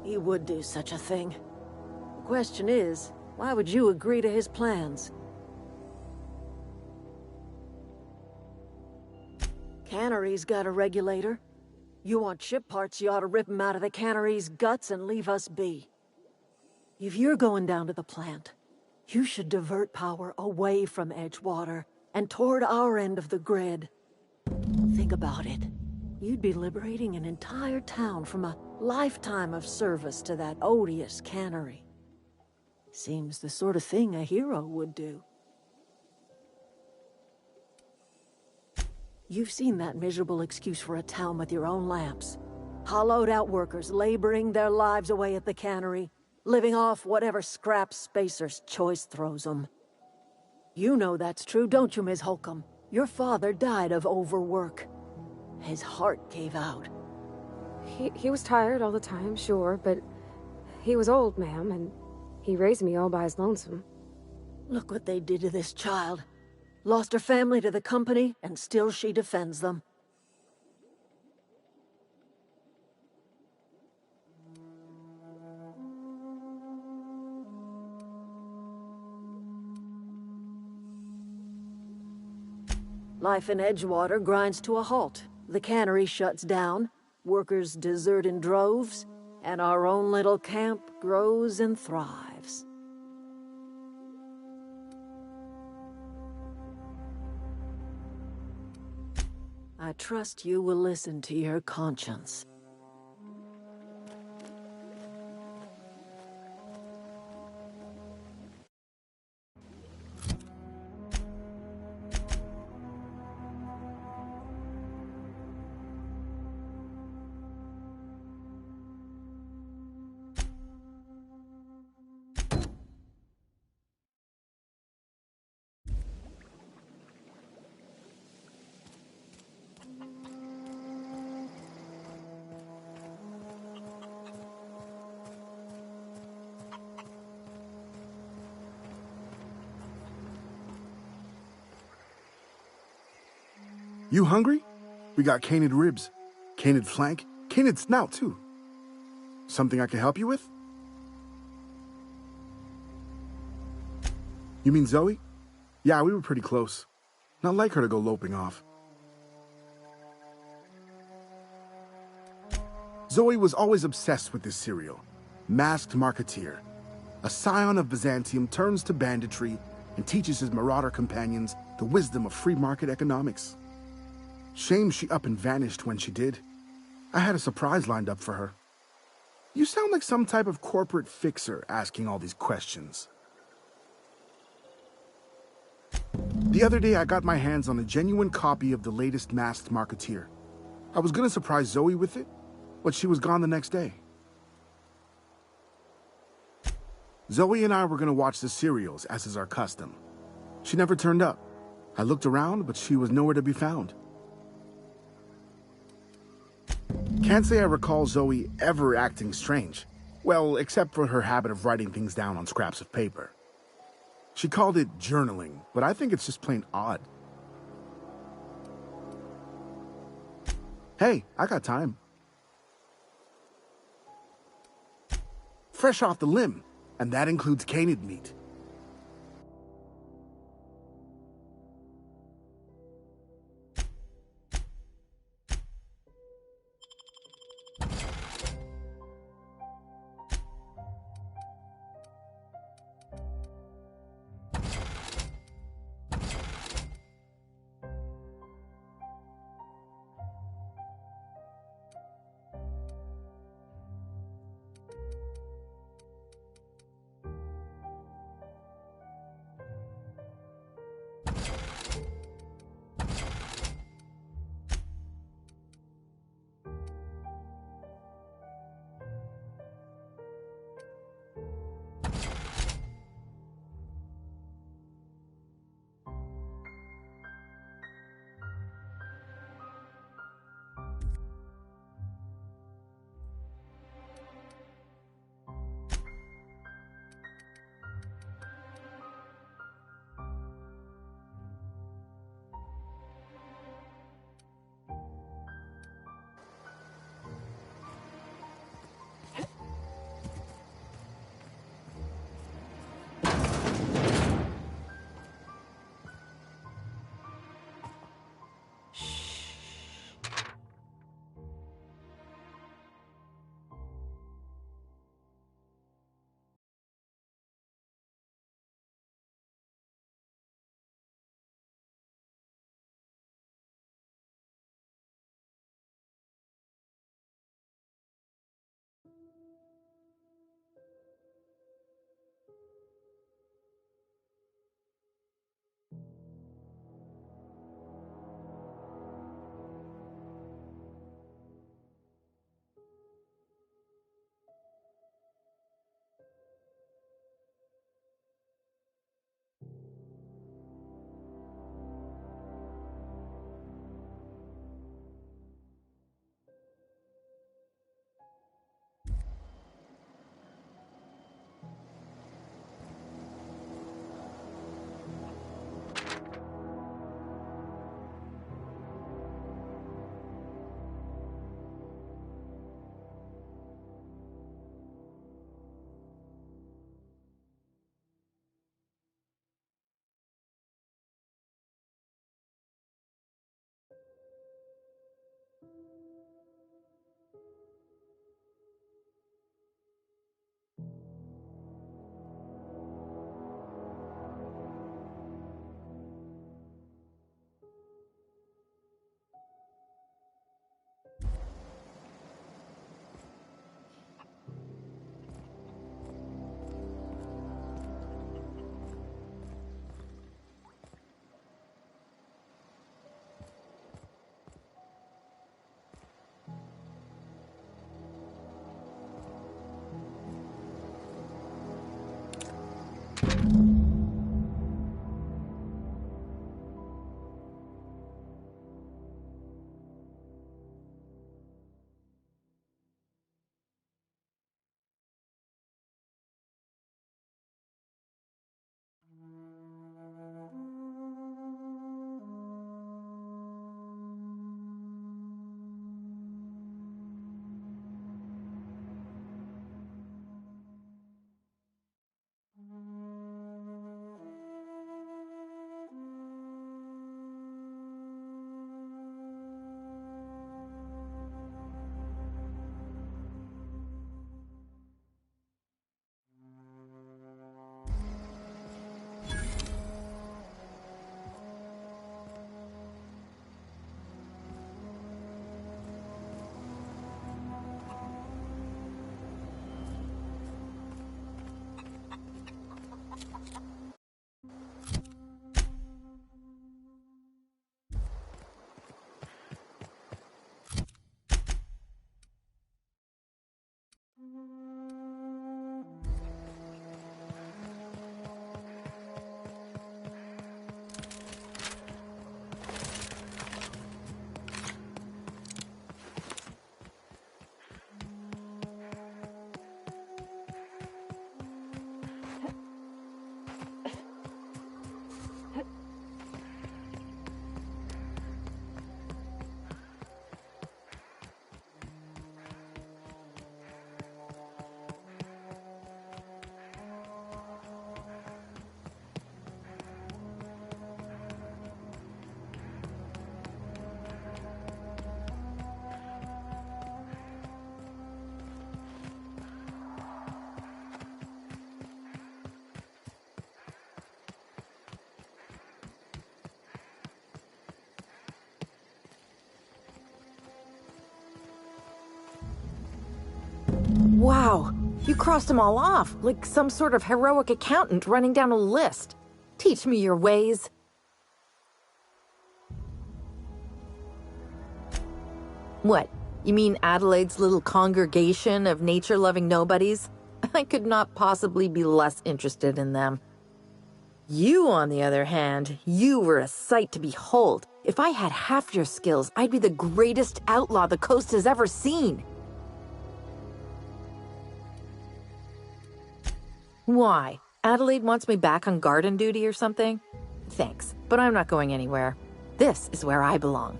He would do such a thing. The question is, why would you agree to his plans? Cannery's got a regulator. You want ship parts, you ought to rip 'em out of the cannery's guts and leave us be. If you're going down to the plant, you should divert power away from Edgewater and toward our end of the grid. Think about it. You'd be liberating an entire town from a lifetime of service to that odious cannery. Seems the sort of thing a hero would do. You've seen that miserable excuse for a town with your own lamps. Hollowed-out workers laboring their lives away at the cannery, living off whatever scraps Spacer's Choice throws them. You know that's true, don't you, Ms. Holcomb? Your father died of overwork. His heart gave out. He was tired all the time, sure, but he was old, ma'am, and he raised me all by his lonesome. Look what they did to this child. Lost her family to the company, and still she defends them. Life in Edgewater grinds to a halt. The cannery shuts down, workers desert in droves, and our own little camp grows and thrives. I trust you will listen to your conscience. You hungry? We got canid ribs, canid flank, canid snout, too. Something I can help you with? You mean Zoe? Yeah, we were pretty close. Not like her to go loping off. Zoe was always obsessed with this serial, Masked Marketeer. A scion of Byzantium turns to banditry and teaches his marauder companions the wisdom of free market economics. Shame she up and vanished when she did. I had a surprise lined up for her. You sound like some type of corporate fixer asking all these questions. The other day I got my hands on a genuine copy of the latest Masked Marketeer. I was gonna surprise Zoe with it, but she was gone the next day. Zoe and I were gonna watch the serials, as is our custom. She never turned up. I looked around, but she was nowhere to be found. Can't say I recall Zoe ever acting strange. Well, except for her habit of writing things down on scraps of paper. She called it journaling, but I think it's just plain odd. Hey, I got time. Fresh off the limb, and that includes canid meat. You crossed them all off, like some sort of heroic accountant running down a list. Teach me your ways. What? You mean Adelaide's little congregation of nature-loving nobodies? I could not possibly be less interested in them. You, on the other hand, you were a sight to behold. If I had half your skills, I'd be the greatest outlaw the coast has ever seen. Why? Adelaide wants me back on garden duty or something? Thanks, but I'm not going anywhere. This is where I belong.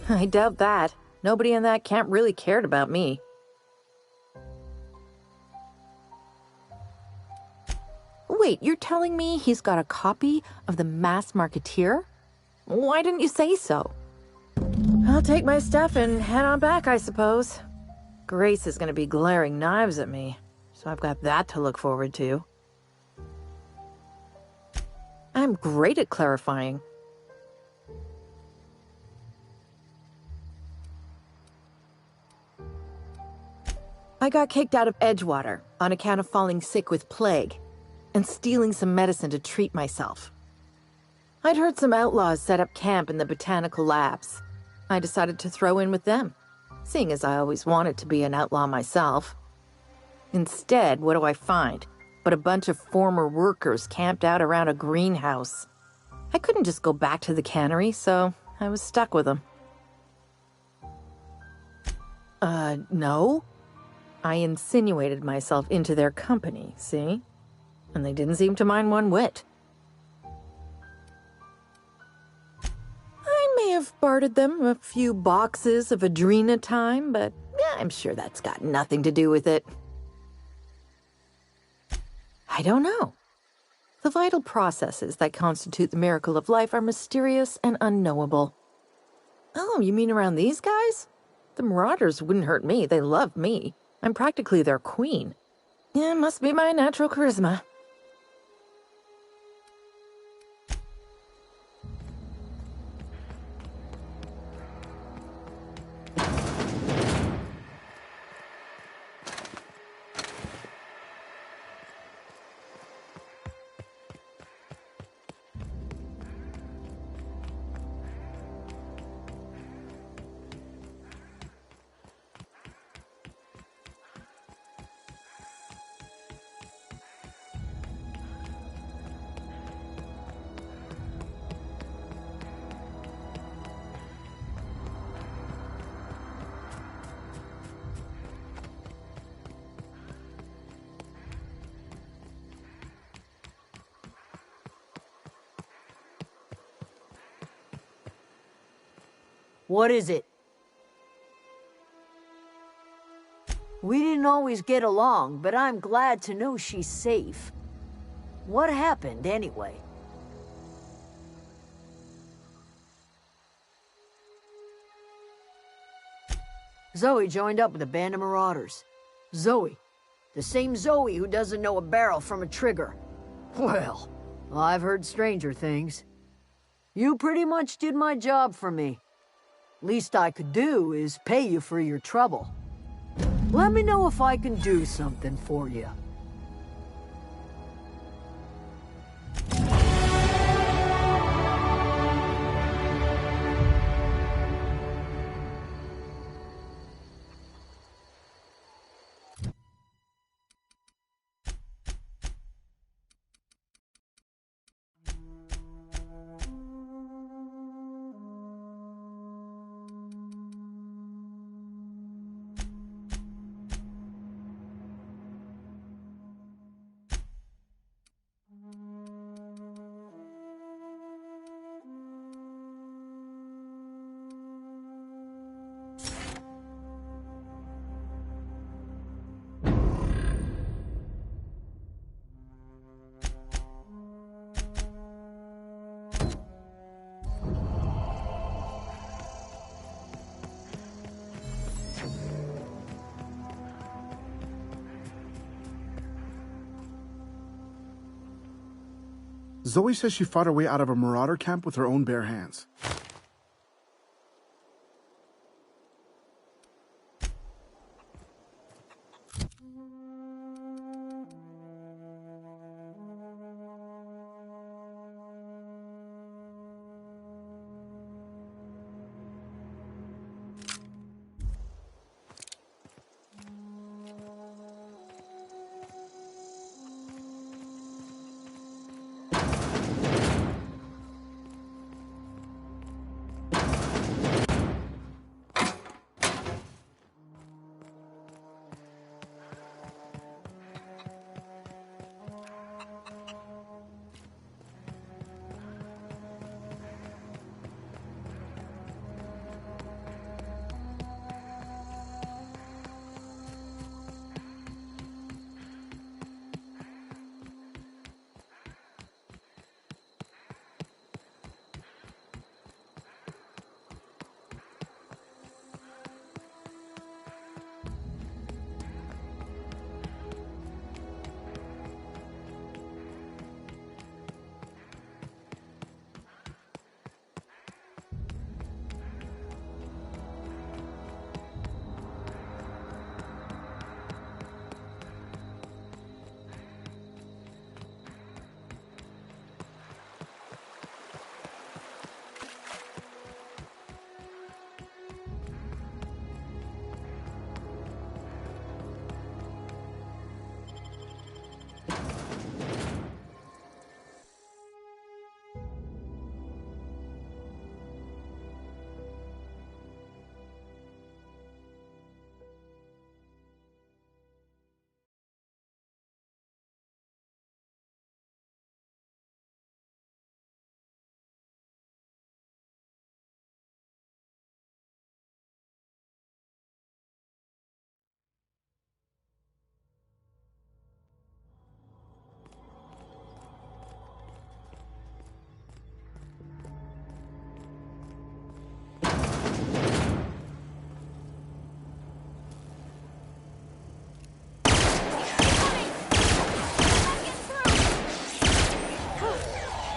I doubt that. Nobody in that camp really cared about me. Wait, you're telling me he's got a copy of The Masked Marketeer? Why didn't you say so? I'll take my stuff and head on back, I suppose. Grace is going to be glaring knives at me, so I've got that to look forward to. I'm great at clarifying. I got kicked out of Edgewater on account of falling sick with plague and stealing some medicine to treat myself. I'd heard some outlaws set up camp in the botanical labs. I decided to throw in with them, seeing as I always wanted to be an outlaw myself. Instead, what do I find but a bunch of former workers camped out around a greenhouse? I couldn't just go back to the cannery, so I was stuck with them. No. I insinuated myself into their company, see? And they didn't seem to mind one whit. I may have bartered them a few boxes of Adrena time, but yeah, I'm sure that's got nothing to do with it. I don't know. The vital processes that constitute the miracle of life are mysterious and unknowable. Oh, you mean around these guys? The Marauders wouldn't hurt me. They love me. I'm practically their queen. Yeah, must be my natural charisma. What is it? We didn't always get along, but I'm glad to know she's safe. What happened, anyway? Zoe joined up with a band of marauders. Zoe. The same Zoe who doesn't know a barrel from a trigger. Well, I've heard stranger things. You pretty much did my job for me. Least I could do is pay you for your trouble. Let me know if I can do something for you. Zoe says she fought her way out of a marauder camp with her own bare hands.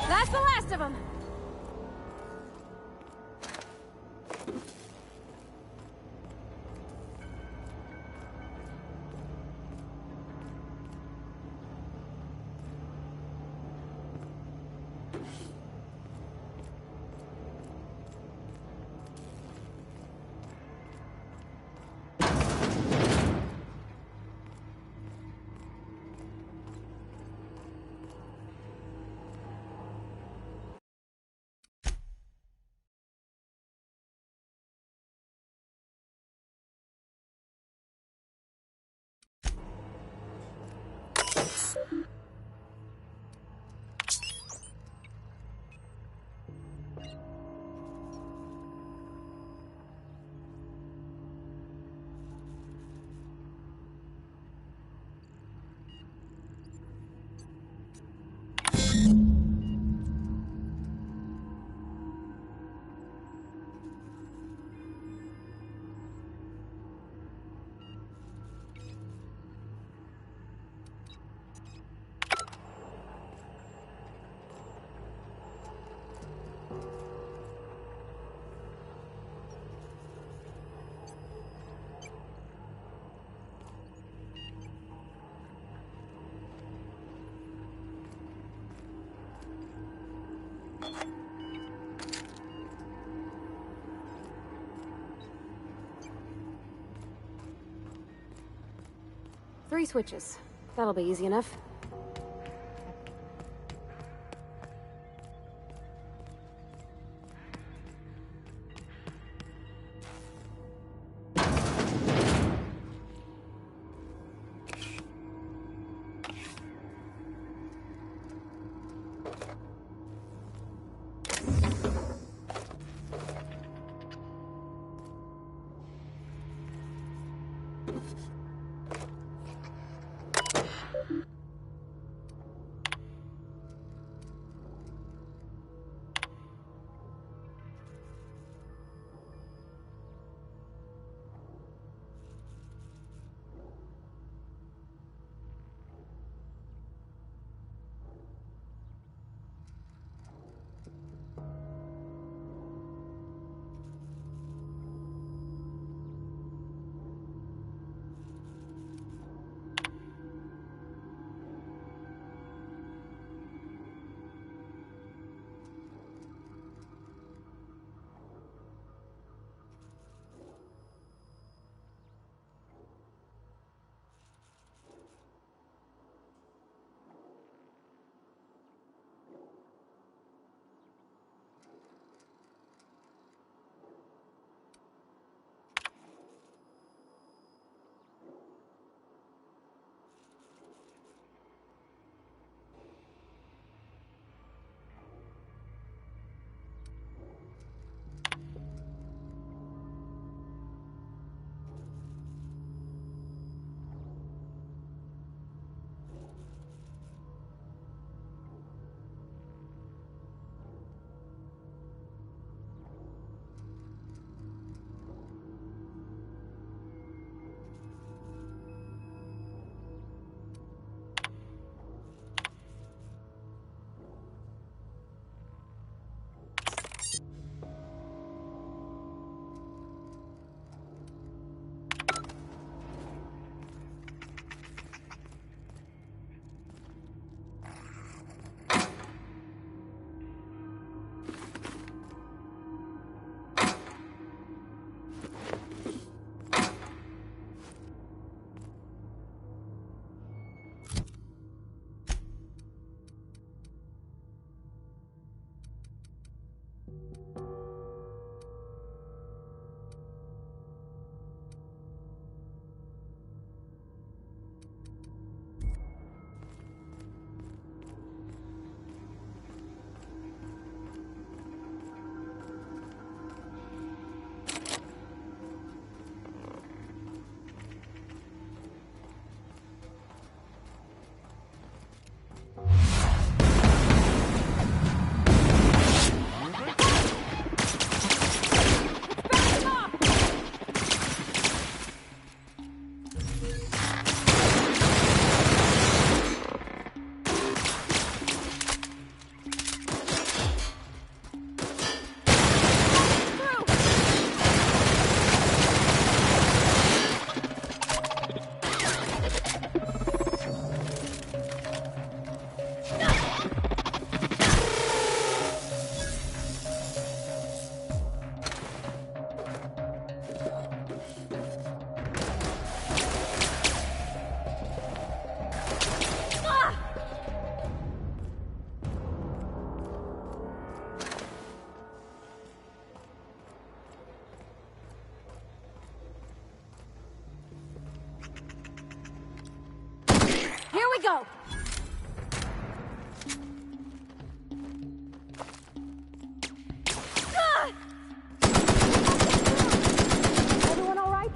That's the last of them! Three switches. That'll be easy enough. we go! Everyone all right?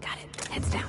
Got it. Heads down.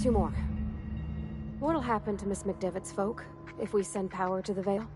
Two more. What'll happen to Miss McDevitt's folk if we send power to the Vale?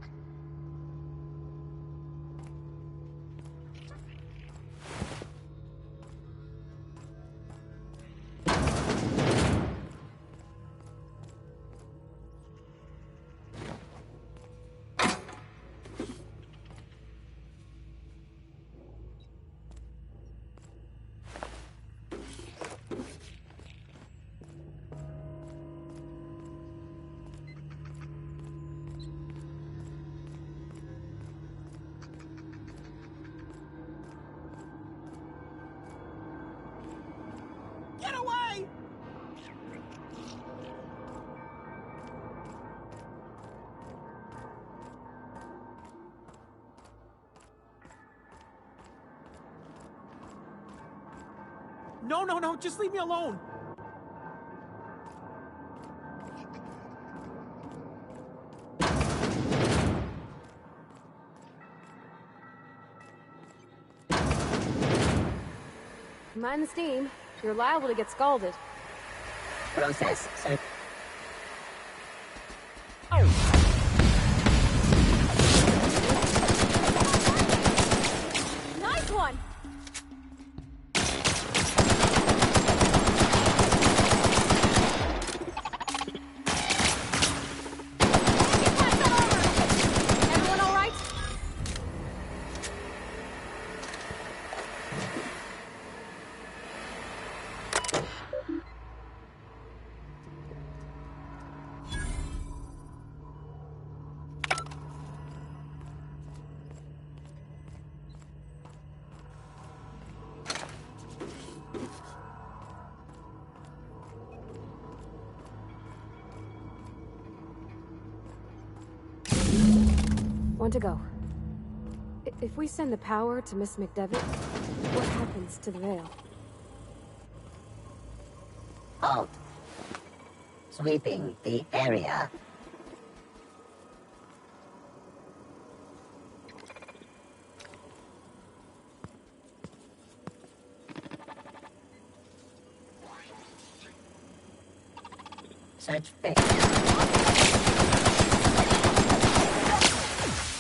No, just leave me alone. Mind the steam. You're liable to get scalded. Process. Nice one! Everyone all right? One to go. If we send the power to Miss McDevitt, what happens to the Veil? Halt. Sweeping the area. Search fix.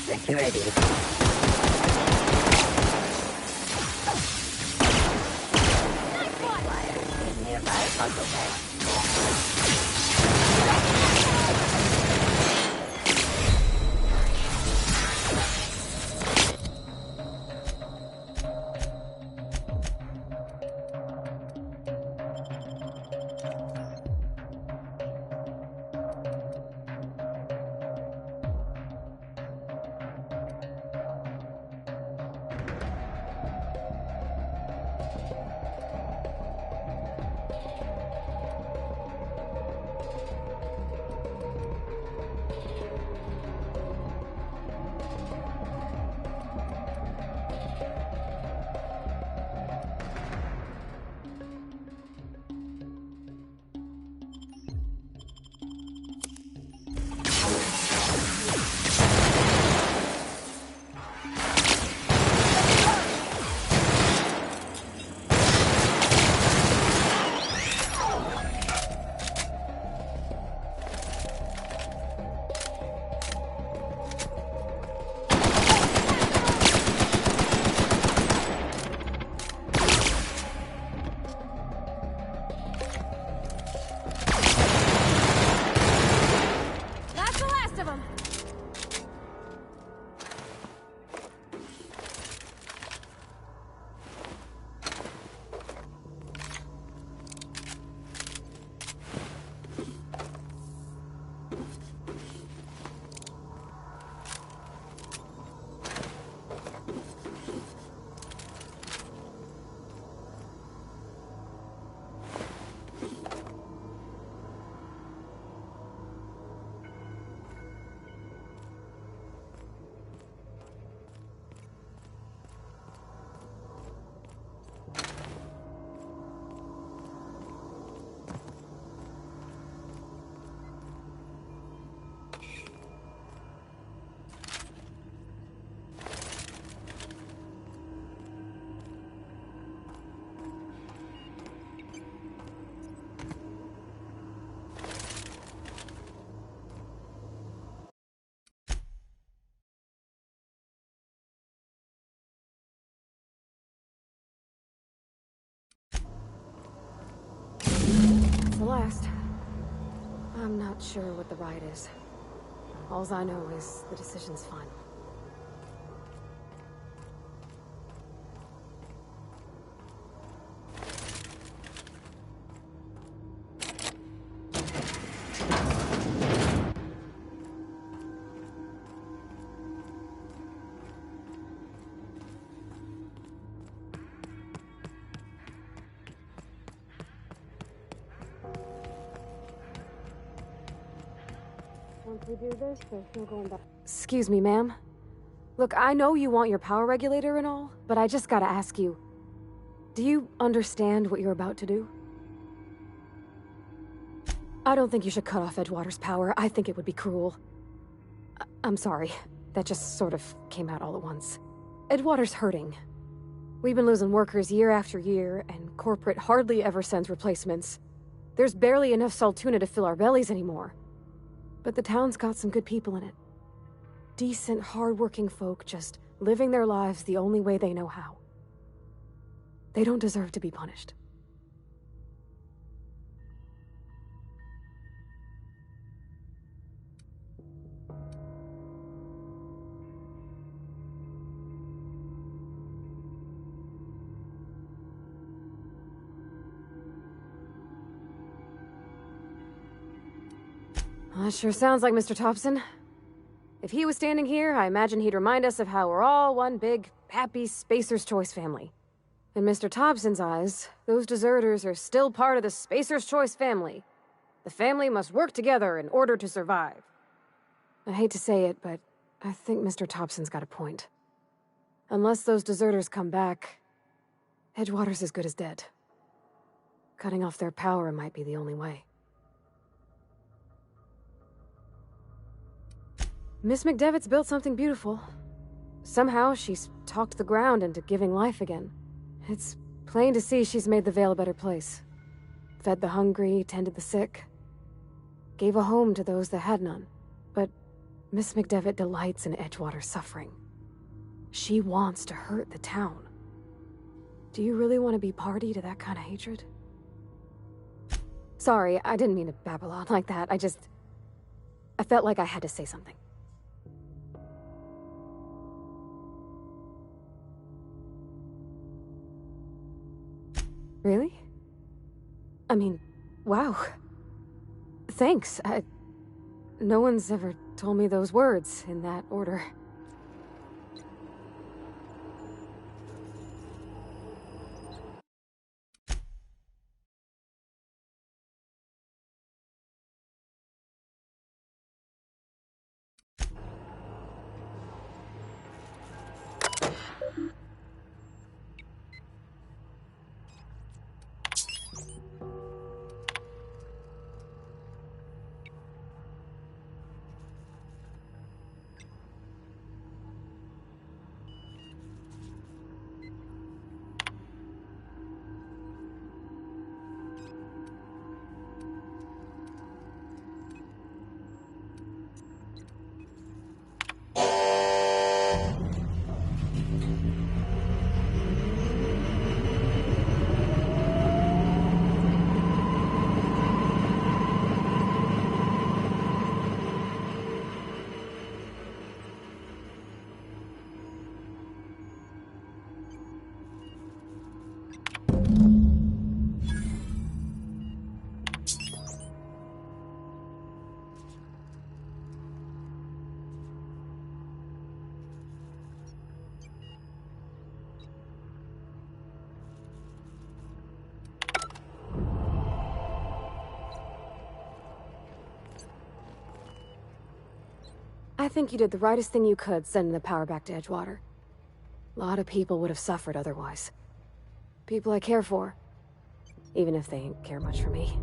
Security. Nearby puzzle bag. The last. I'm not sure what the right is. Alls I know is the decision's final. Once we do this, there's no going back. Excuse me, ma'am. Look, I know you want your power regulator and all, but I just gotta ask you. Do you understand what you're about to do? I don't think you should cut off Edgewater's power. I think it would be cruel. I'm sorry. That just sort of came out all at once. Edgewater's hurting. We've been losing workers year after year, and corporate hardly ever sends replacements. There's barely enough Saltuna to fill our bellies anymore. But the town's got some good people in it. Decent, hard-working folk just living their lives the only way they know how. They don't deserve to be punished. That sure sounds like Mr. Thompson. If he was standing here, I imagine he'd remind us of how we're all one big, happy Spacer's Choice family. In Mr. Thompson's eyes, those deserters are still part of the Spacer's Choice family. The family must work together in order to survive. I hate to say it, but I think Mr. Thompson's got a point. Unless those deserters come back, Edgewater's as good as dead. Cutting off their power might be the only way. Miss McDevitt's built something beautiful. Somehow, she's talked the ground into giving life again. It's plain to see she's made the Vale a better place. Fed the hungry, tended the sick. Gave a home to those that had none. But Miss McDevitt delights in Edgewater's suffering. She wants to hurt the town. Do you really want to be party to that kind of hatred? Sorry, I didn't mean to babble on like that. I felt like I had to say something. Really? I mean, wow. Thanks. No one's ever told me those words in that order. I think you did the rightest thing you could sending the power back to Edgewater. A lot of people would have suffered otherwise. People I care for. Even if they ain't care much for me.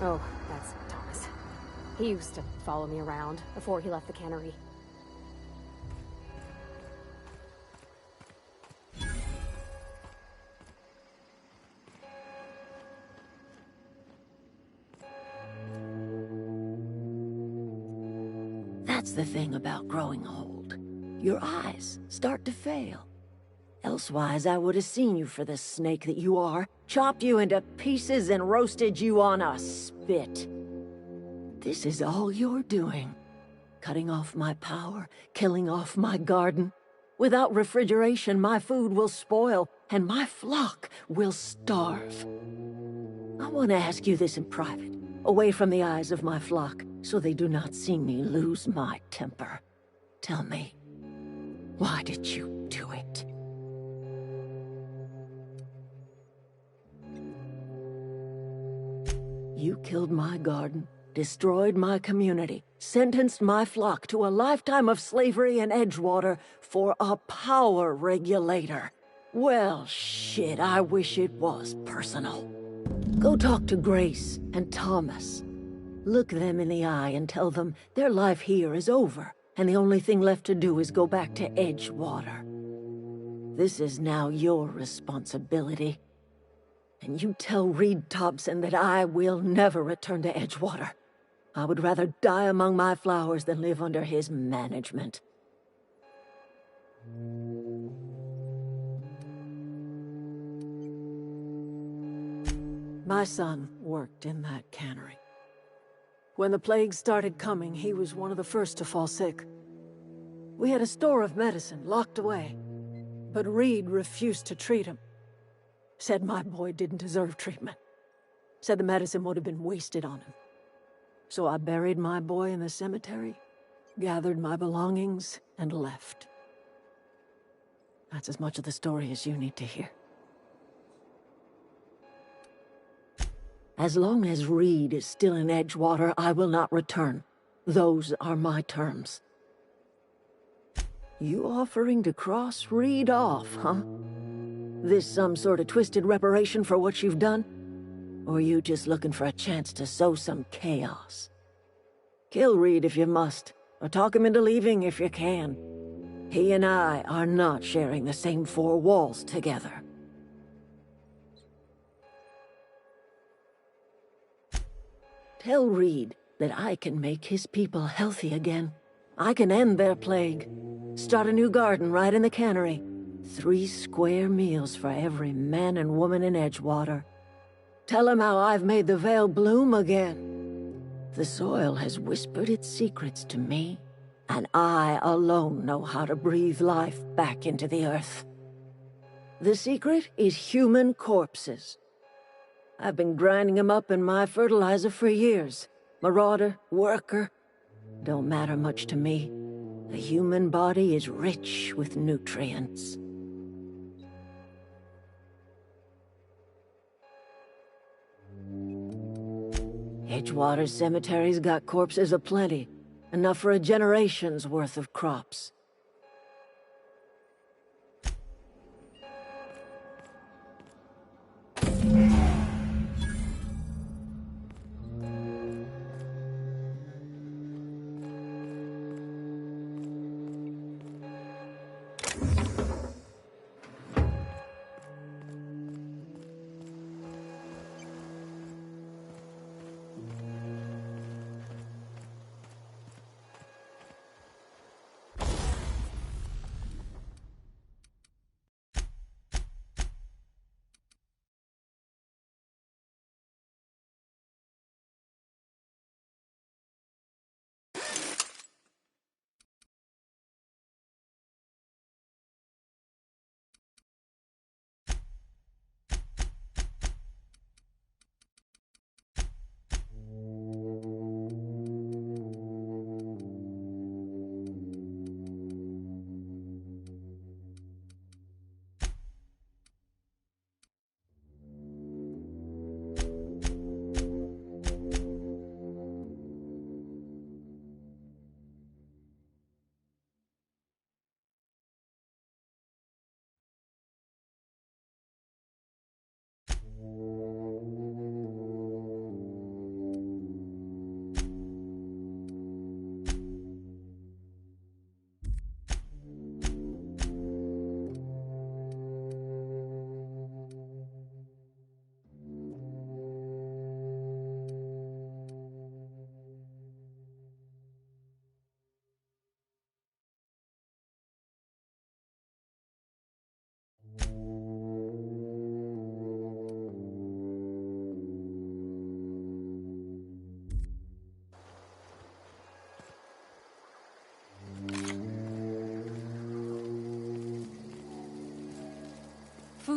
Oh, that's Thomas. He used to follow me around before he left the cannery. That's the thing about growing old. Your eyes start to fail. Elsewise, I would have seen you for the snake that you are, chopped you into pieces and roasted you on a spit. This is all you're doing. Cutting off my power, killing off my garden. Without refrigeration, my food will spoil, and my flock will starve. I want to ask you this in private, away from the eyes of my flock, so they do not see me lose my temper. Tell me, why did you do it? You killed my garden, destroyed my community, sentenced my flock to a lifetime of slavery in Edgewater for a power regulator. Well, shit, I wish it was personal. Go talk to Grace and Thomas. Look them in the eye and tell them their life here is over, and the only thing left to do is go back to Edgewater. This is now your responsibility. And you tell Reed Thompson that I will never return to Edgewater. I would rather die among my flowers than live under his management. My son worked in that cannery. When the plague started coming, he was one of the first to fall sick. We had a store of medicine locked away, but Reed refused to treat him. Said my boy didn't deserve treatment. Said the medicine would have been wasted on him. So I buried my boy in the cemetery, gathered my belongings, and left. That's as much of the story as you need to hear. As long as Reed is still in Edgewater, I will not return. Those are my terms. You offering to cross Reed off, huh? This some sort of twisted reparation for what you've done? Or you just looking for a chance to sow some chaos? Kill Reed if you must, or talk him into leaving if you can. He and I are not sharing the same four walls together. Tell Reed that I can make his people healthy again. I can end their plague. Start a new garden right in the cannery. 3 square meals for every man and woman in Edgewater. Tell him how I've made the Vale bloom again. The soil has whispered its secrets to me, and I alone know how to breathe life back into the earth. The secret is human corpses. I've been grinding them up in my fertilizer for years. Marauder, worker, don't matter much to me. The human body is rich with nutrients. Edgewater Cemetery's got corpses aplenty, enough for a generation's worth of crops.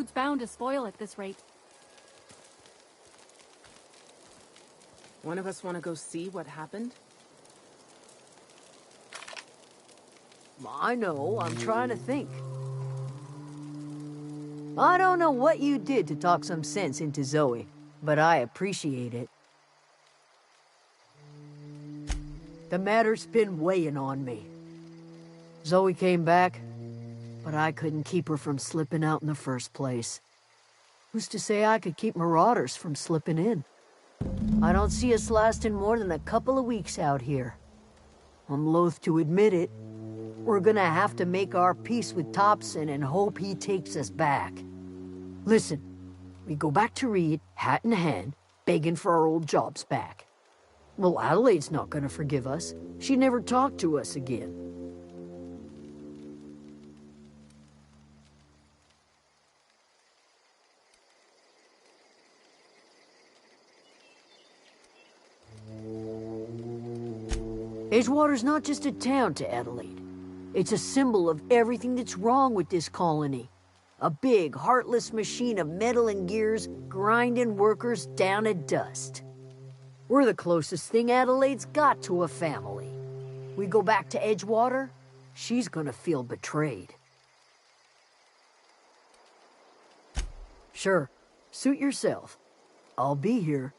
Food's bound to spoil at this rate. One of us want to go see what happened? I know, I'm trying to think. I don't know what you did to talk some sense into Zoe, but I appreciate it. The matter's been weighing on me. Zoe came back, but I couldn't keep her from slipping out in the first place. Who's to say I could keep marauders from slipping in? I don't see us lasting more than a couple of weeks out here. I'm loath to admit it. We're gonna have to make our peace with Topson and hope he takes us back. Listen, we go back to Reed, hat in hand, begging for our old jobs back. Well, Adelaide's not gonna forgive us. She never talked to us again. Edgewater's not just a town to Adelaide. It's a symbol of everything that's wrong with this colony. A big, heartless machine of metal and gears grinding workers down to dust. We're the closest thing Adelaide's got to a family. We go back to Edgewater, she's gonna feel betrayed. Sure, suit yourself. I'll be here.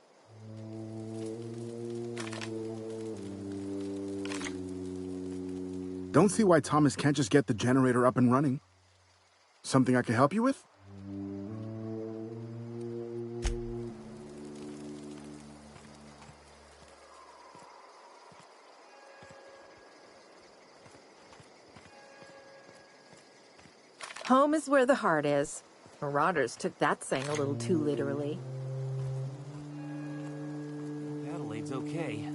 Don't see why Thomas can't just get the generator up and running. Something I can help you with? Home is where the heart is. Marauders took that saying a little too literally. Adelaide's okay.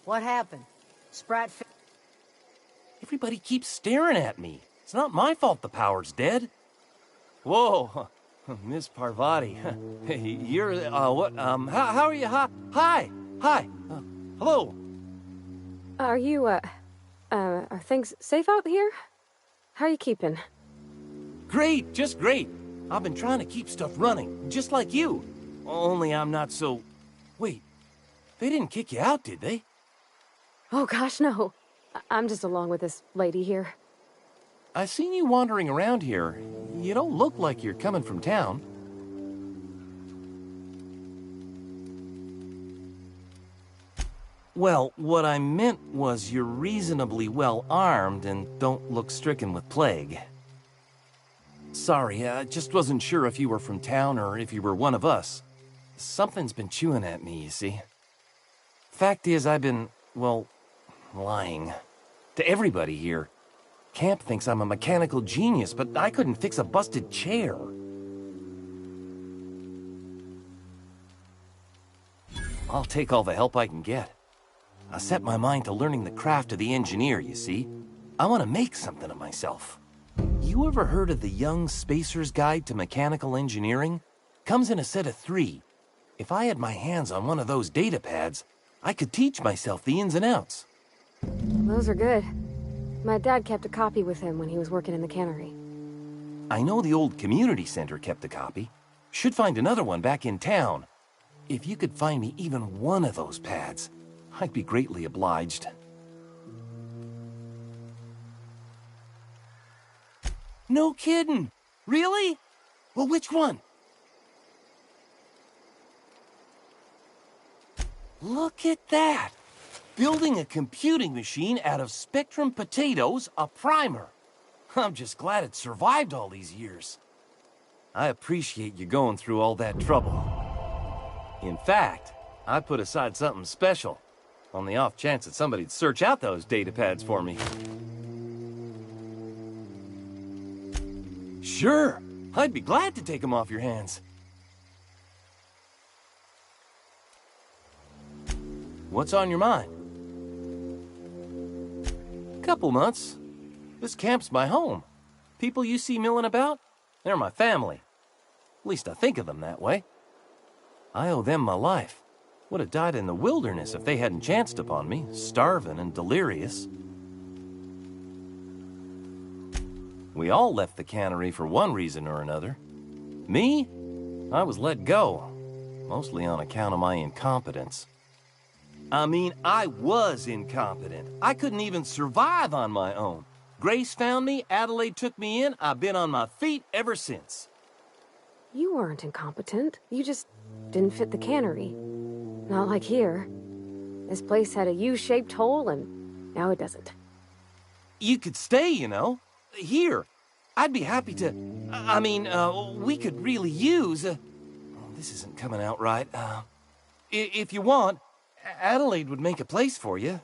What happened? Sprat Everybody keeps staring at me. It's not my fault the power's dead. Whoa, Miss Parvati. Hey, you're, what, how are you? Hi, hello. Are you, are things safe out here? How are you keeping? Great, just great. I've been trying to keep stuff running, just like you. Only I'm not so... Wait, they didn't kick you out, did they? Oh gosh, no. I'm just along with this lady here. I seen you wandering around here. You don't look like you're coming from town. Well, what I meant was you're reasonably well armed and don't look stricken with plague. Sorry, I just wasn't sure if you were from town or if you were one of us. Something's been chewing at me, you see. Fact is, I've been, well, lying. To everybody here. Camp thinks I'm a mechanical genius, but I couldn't fix a busted chair. I'll take all the help I can get. I set my mind to learning the craft of the engineer, you see. I want to make something of myself. You ever heard of the Young Spacer's Guide to Mechanical Engineering? Comes in a set of 3. If I had my hands on one of those data pads, I could teach myself the ins and outs. Those are good. My dad kept a copy with him when he was working in the cannery. I know the old community center kept a copy. Should find another one back in town. If you could find me even one of those pads, I'd be greatly obliged. No kidding! Really? Well, which one? Look at that! Building a computing machine out of Spectrum potatoes, a primer. I'm just glad it survived all these years. I appreciate you going through all that trouble. In fact, I put aside something special, on the off chance that somebody'd search out those data pads for me. Sure. I'd be glad to take them off your hands. What's on your mind? Couple months. This camp's my home. People you see milling about, they're my family. At least I think of them that way. I owe them my life. Would have died in the wilderness if they hadn't chanced upon me, starving and delirious. We all left the cannery for one reason or another. Me? I was let go, mostly on account of my incompetence. I mean, I was incompetent. I couldn't even survive on my own. Grace found me, Adelaide took me in, I've been on my feet ever since. You weren't incompetent. You just didn't fit the cannery. Not like here. This place had a U-shaped hole, and now it doesn't. You could stay, you know. Here. I'd be happy to... I mean, we could really use... oh, this isn't coming out right. If you want, Adelaide would make a place for you.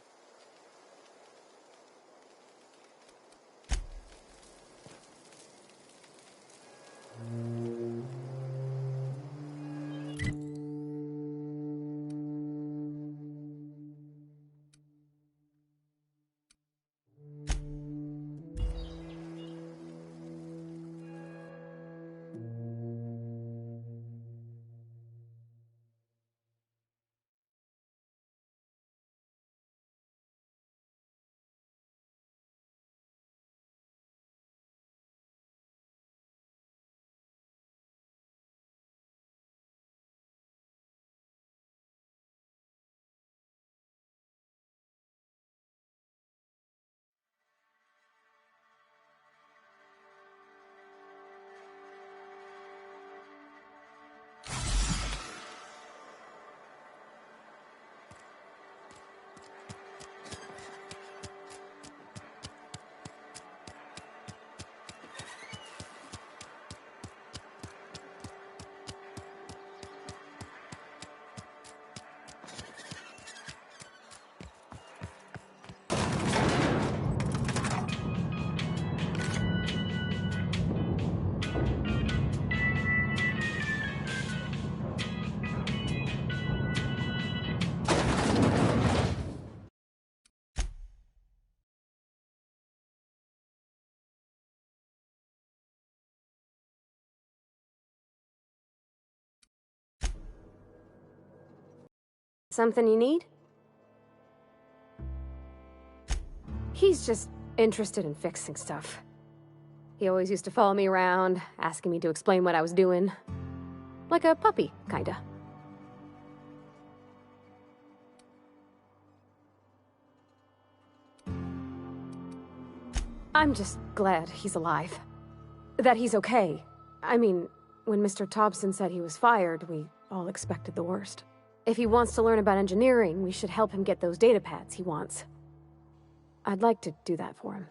Something you need? He's just interested in fixing stuff. He always used to follow me around, asking me to explain what I was doing. Like a puppy, kinda. I'm just glad he's alive. That he's okay. I mean, when Mr. Thompson said he was fired, we all expected the worst. If he wants to learn about engineering, we should help him get those data pads he wants. I'd like to do that for him.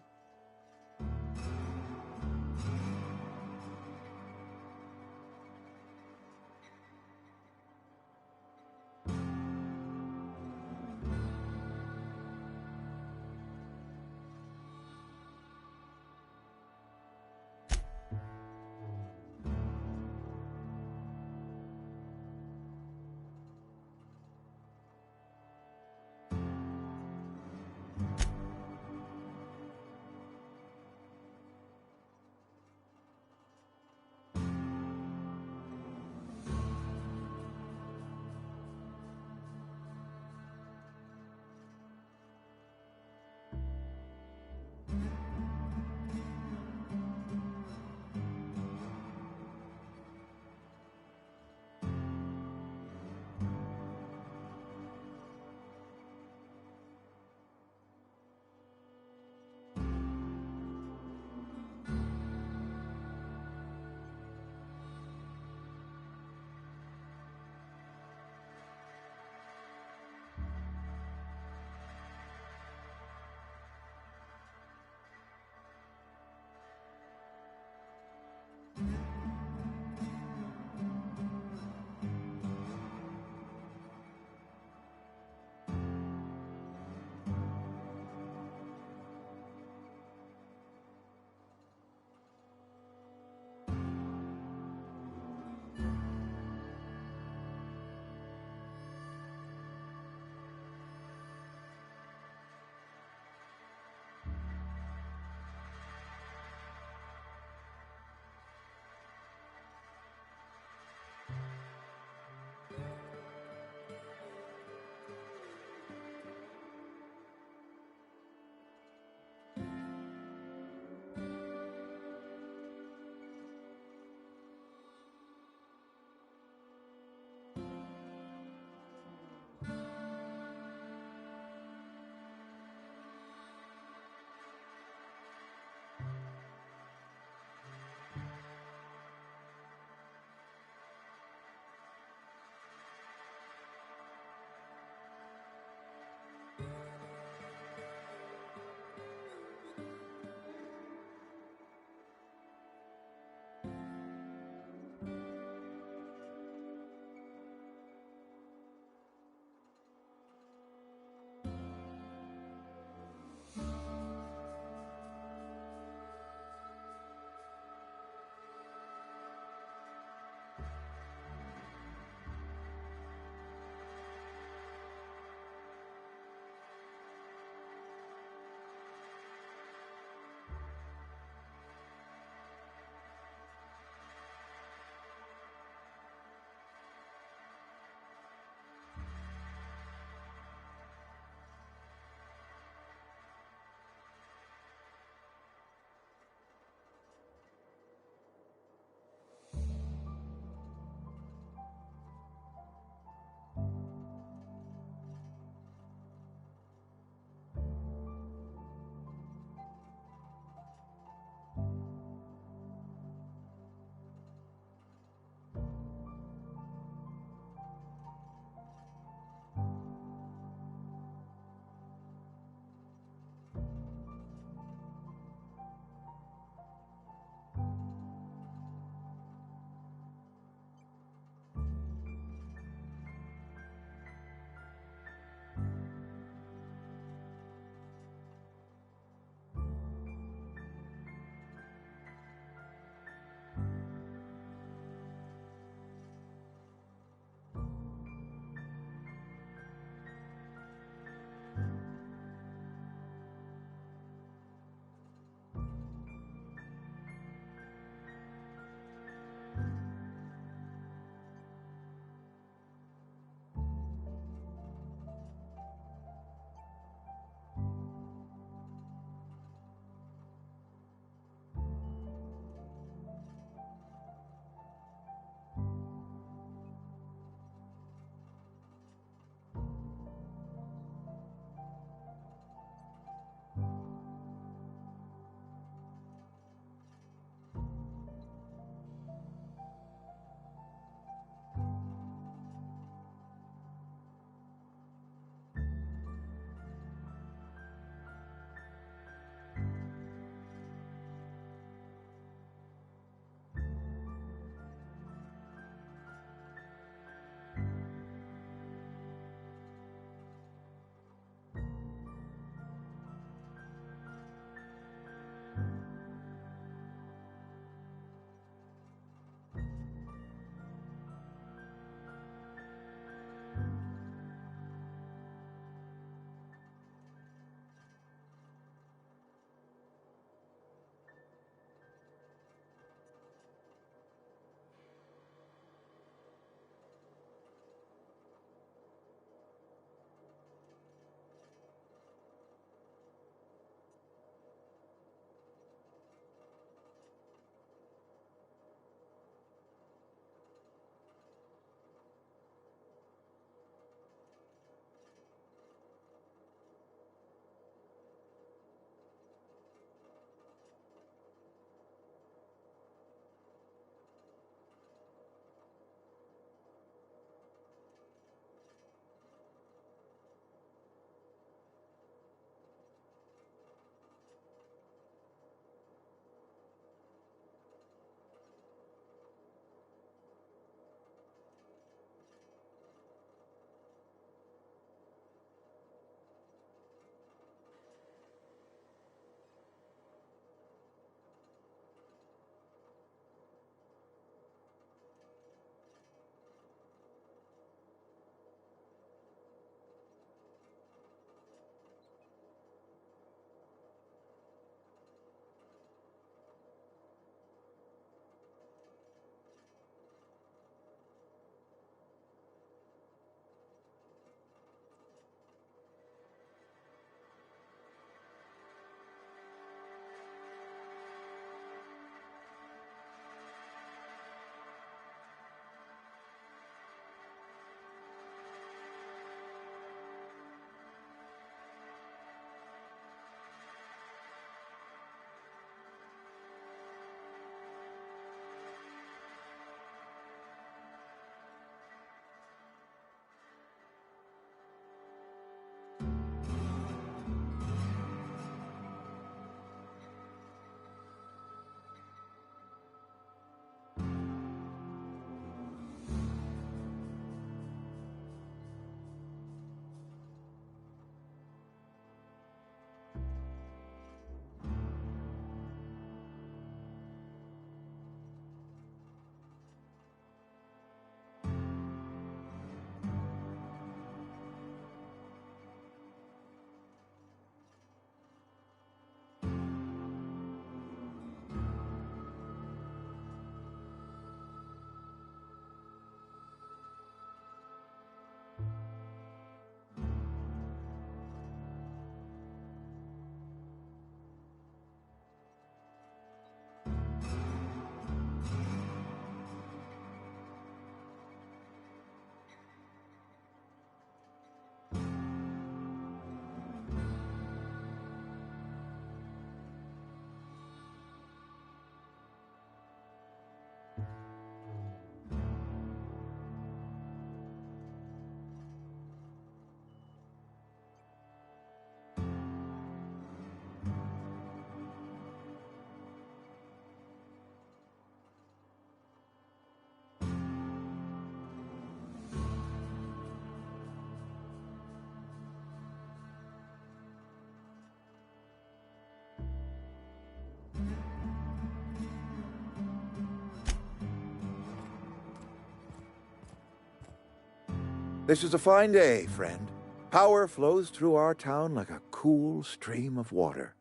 This is a fine day, friend. Power flows through our town like a cool stream of water.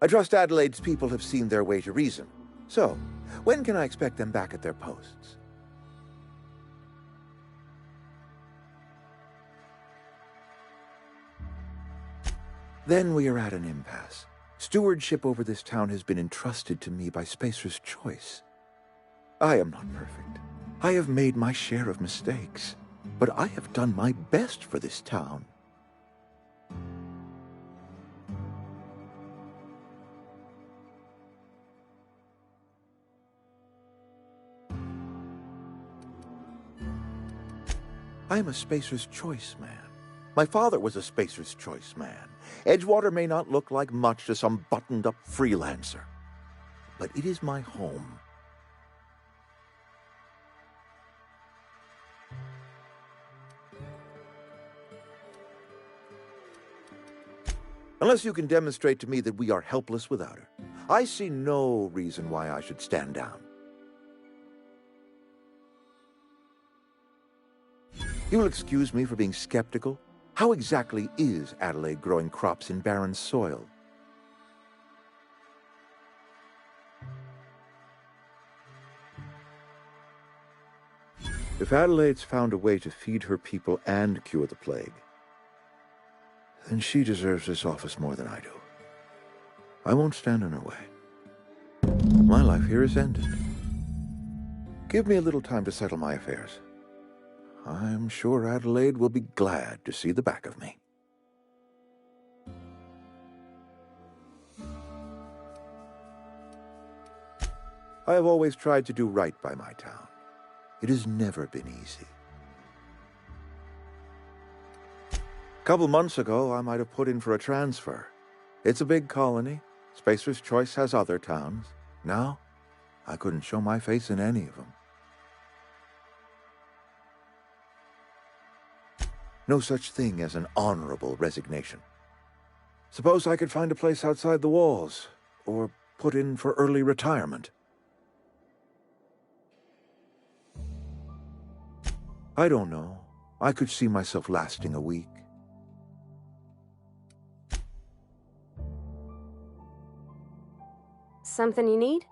I trust Adelaide's people have seen their way to reason. So, when can I expect them back at their posts? Then we are at an impasse. Stewardship over this town has been entrusted to me by Spacer's Choice. I am not perfect. I have made my share of mistakes, but I have done my best for this town. I am a Spacer's Choice man. My father was a Spacer's Choice man. Edgewater may not look like much to some buttoned-up freelancer, but it is my home. Unless you can demonstrate to me that we are helpless without her, I see no reason why I should stand down. You will excuse me for being skeptical. How exactly is Adelaide growing crops in barren soil? If Adelaide's found a way to feed her people and cure the plague, then she deserves this office more than I do. I won't stand in her way. My life here is ended. Give me a little time to settle my affairs. I'm sure Adelaide will be glad to see the back of me. I have always tried to do right by my town. It has never been easy. A couple months ago, I might have put in for a transfer. It's a big colony. Spacer's Choice has other towns. Now, I couldn't show my face in any of them. No such thing as an honorable resignation. Suppose I could find a place outside the walls, or put in for early retirement. I don't know. I could see myself lasting a week. Something you need?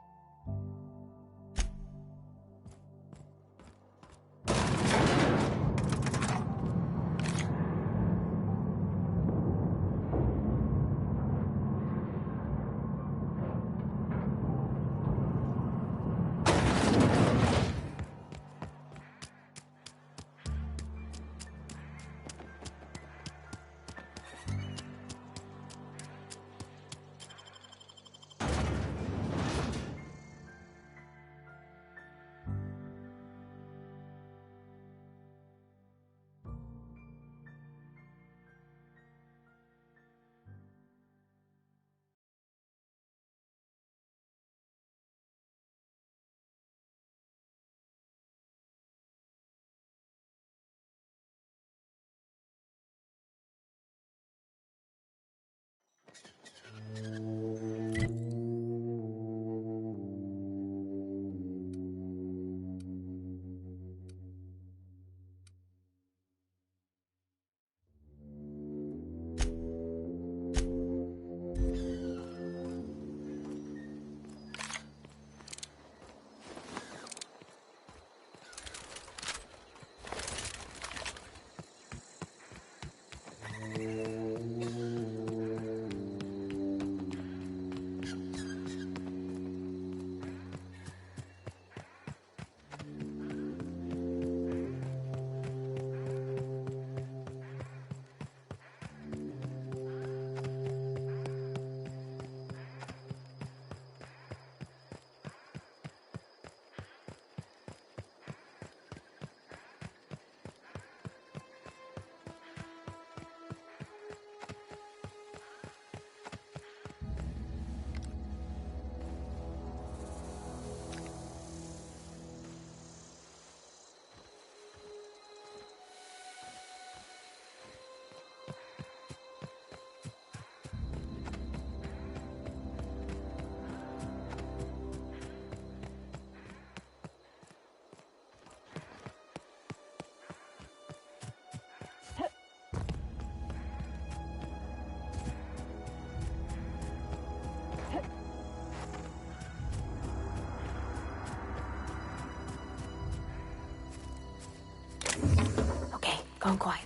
Gone quiet.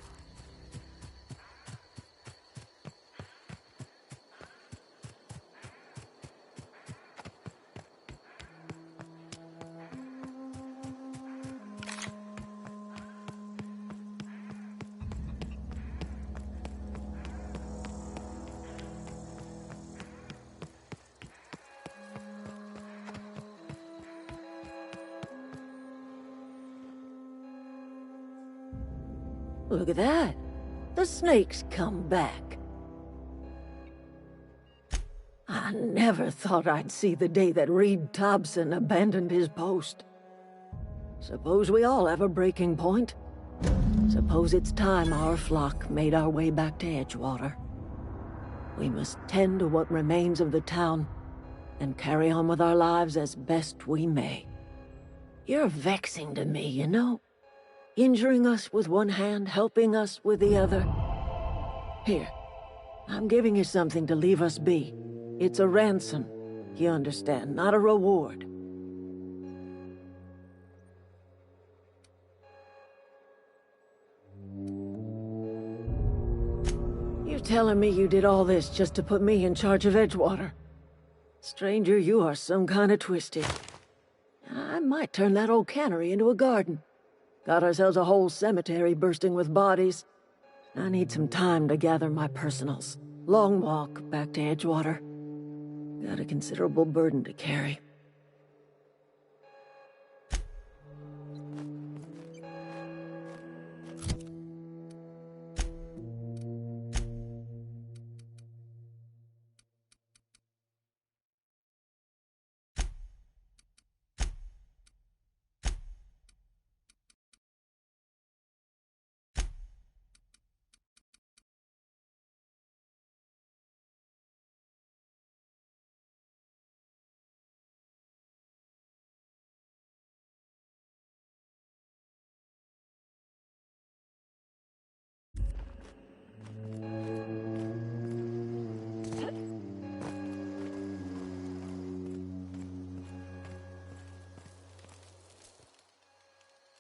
Look at that. The snake's come back. I never thought I'd see the day that Reed Thompson abandoned his post. Suppose we all have a breaking point. Suppose it's time our flock made our way back to Edgewater. We must tend to what remains of the town and carry on with our lives as best we may. You're vexing to me, you know? Injuring us with one hand, helping us with the other. Here, I'm giving you something to leave us be. It's a ransom, you understand, not a reward. You're telling me you did all this just to put me in charge of Edgewater? Stranger, you are some kind of twisted. I might turn that old cannery into a garden. Got ourselves a whole cemetery bursting with bodies. I need some time to gather my personals. Long walk back to Edgewater. Got a considerable burden to carry.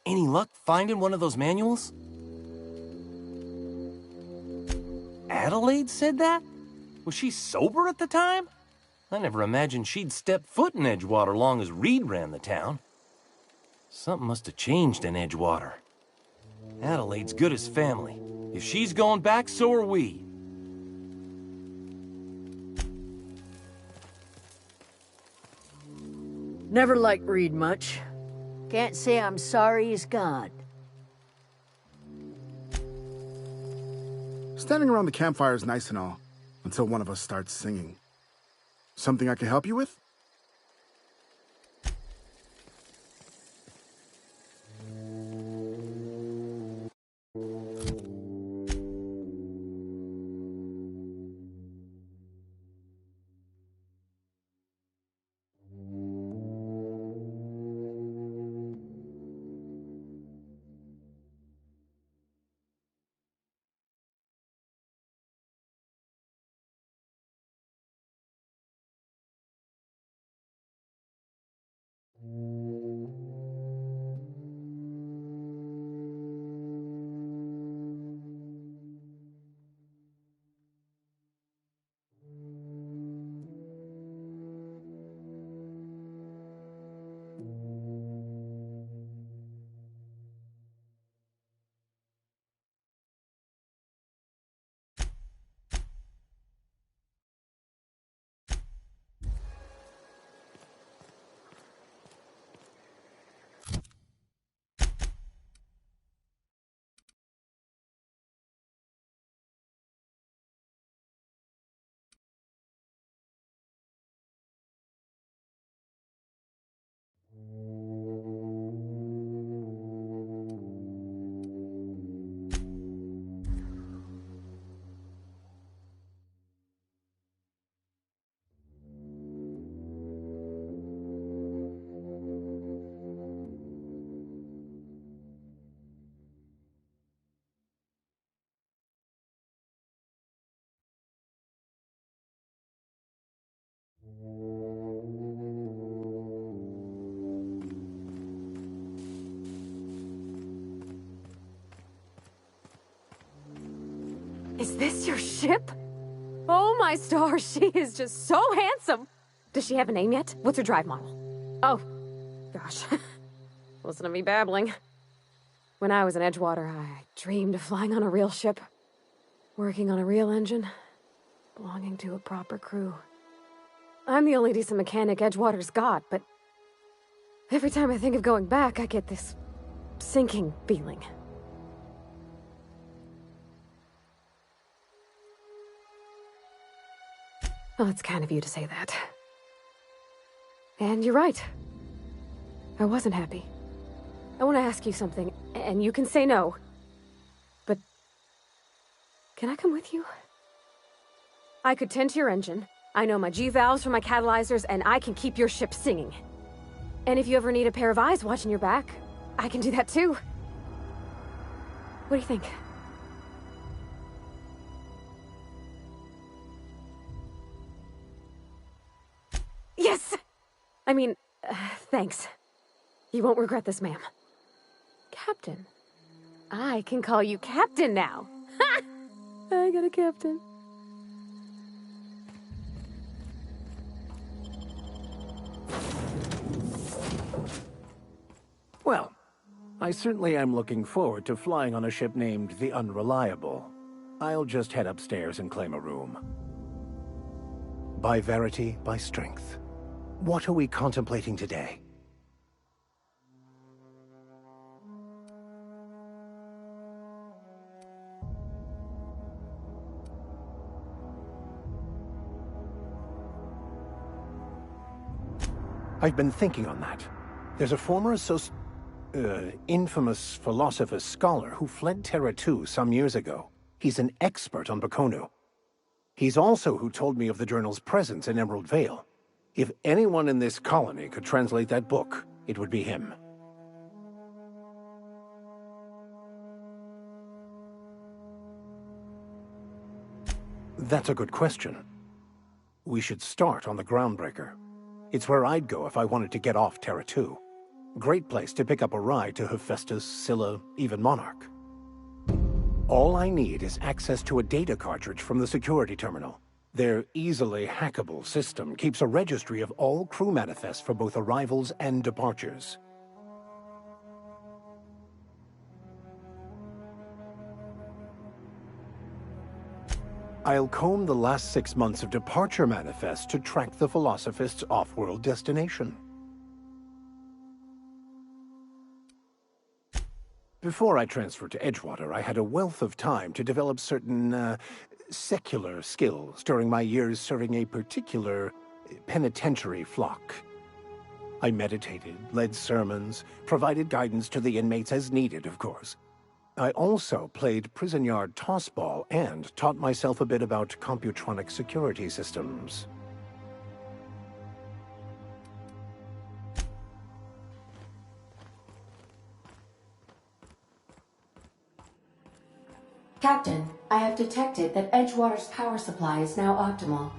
Any luck finding one of those manuals? Adelaide said that? Was she sober at the time? I never imagined she'd step foot in Edgewater long as Reed ran the town. Something must have changed in Edgewater. Adelaide's good as family. If she's going back, so are we. Never liked Reed much. Can't say I'm sorry he's gone. Standing around the campfire is nice and all, until one of us starts singing. Something I can help you with? Is this your ship? Oh my stars, she is just so handsome! Does she have a name yet? What's her drive model? Oh, gosh. Listen to me babbling. When I was in Edgewater, I dreamed of flying on a real ship, working on a real engine, belonging to a proper crew. I'm the only decent mechanic Edgewater's got, but every time I think of going back, I get this sinking feeling. Well, it's kind of you to say that. And you're right. I wasn't happy. I want to ask you something, and you can say no. But can I come with you? I could tend to your engine. I know my G-valves for my catalyzers, and I can keep your ship singing. And if you ever need a pair of eyes watching your back, I can do that too. What do you think? Yes! I mean, thanks. You won't regret this, ma'am. Captain. I can call you Captain now. Ha! I got a captain. Well, I certainly am looking forward to flying on a ship named the Unreliable. I'll just head upstairs and claim a room. By verity, by strength. What are we contemplating today? I've been thinking on that. There's a former infamous philosopher scholar who fled Terra 2 some years ago. He's an expert on Bakonu. He's also who told me of the journal's presence in Emerald Vale. If anyone in this colony could translate that book, it would be him. That's a good question. We should start on the Groundbreaker. It's where I'd go if I wanted to get off Terra 2. Great place to pick up a ride to Hephaestus, Scylla, even Monarch. All I need is access to a data cartridge from the security terminal. Their easily hackable system keeps a registry of all crew manifests for both arrivals and departures. I'll comb the last 6 months of departure manifests to track the Philosophist's off-world destination. Before I transferred to Edgewater, I had a wealth of time to develop certain, secular skills during my years serving a particular penitentiary flock. I meditated, led sermons, provided guidance to the inmates as needed, of course. I also played prison yard tossball and taught myself a bit about computronic security systems. Captain, I have detected that Edgewater's power supply is now optimal.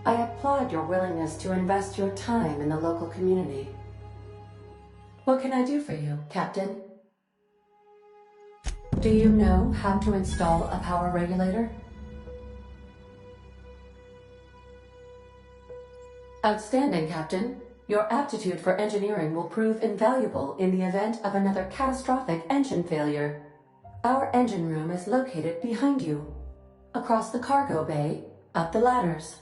I applaud your willingness to invest your time in the local community. What can I do for you, Captain? Do you know how to install a power regulator? Outstanding, Captain. Your aptitude for engineering will prove invaluable in the event of another catastrophic engine failure. Our engine room is located behind you. Across the cargo bay, up the ladders.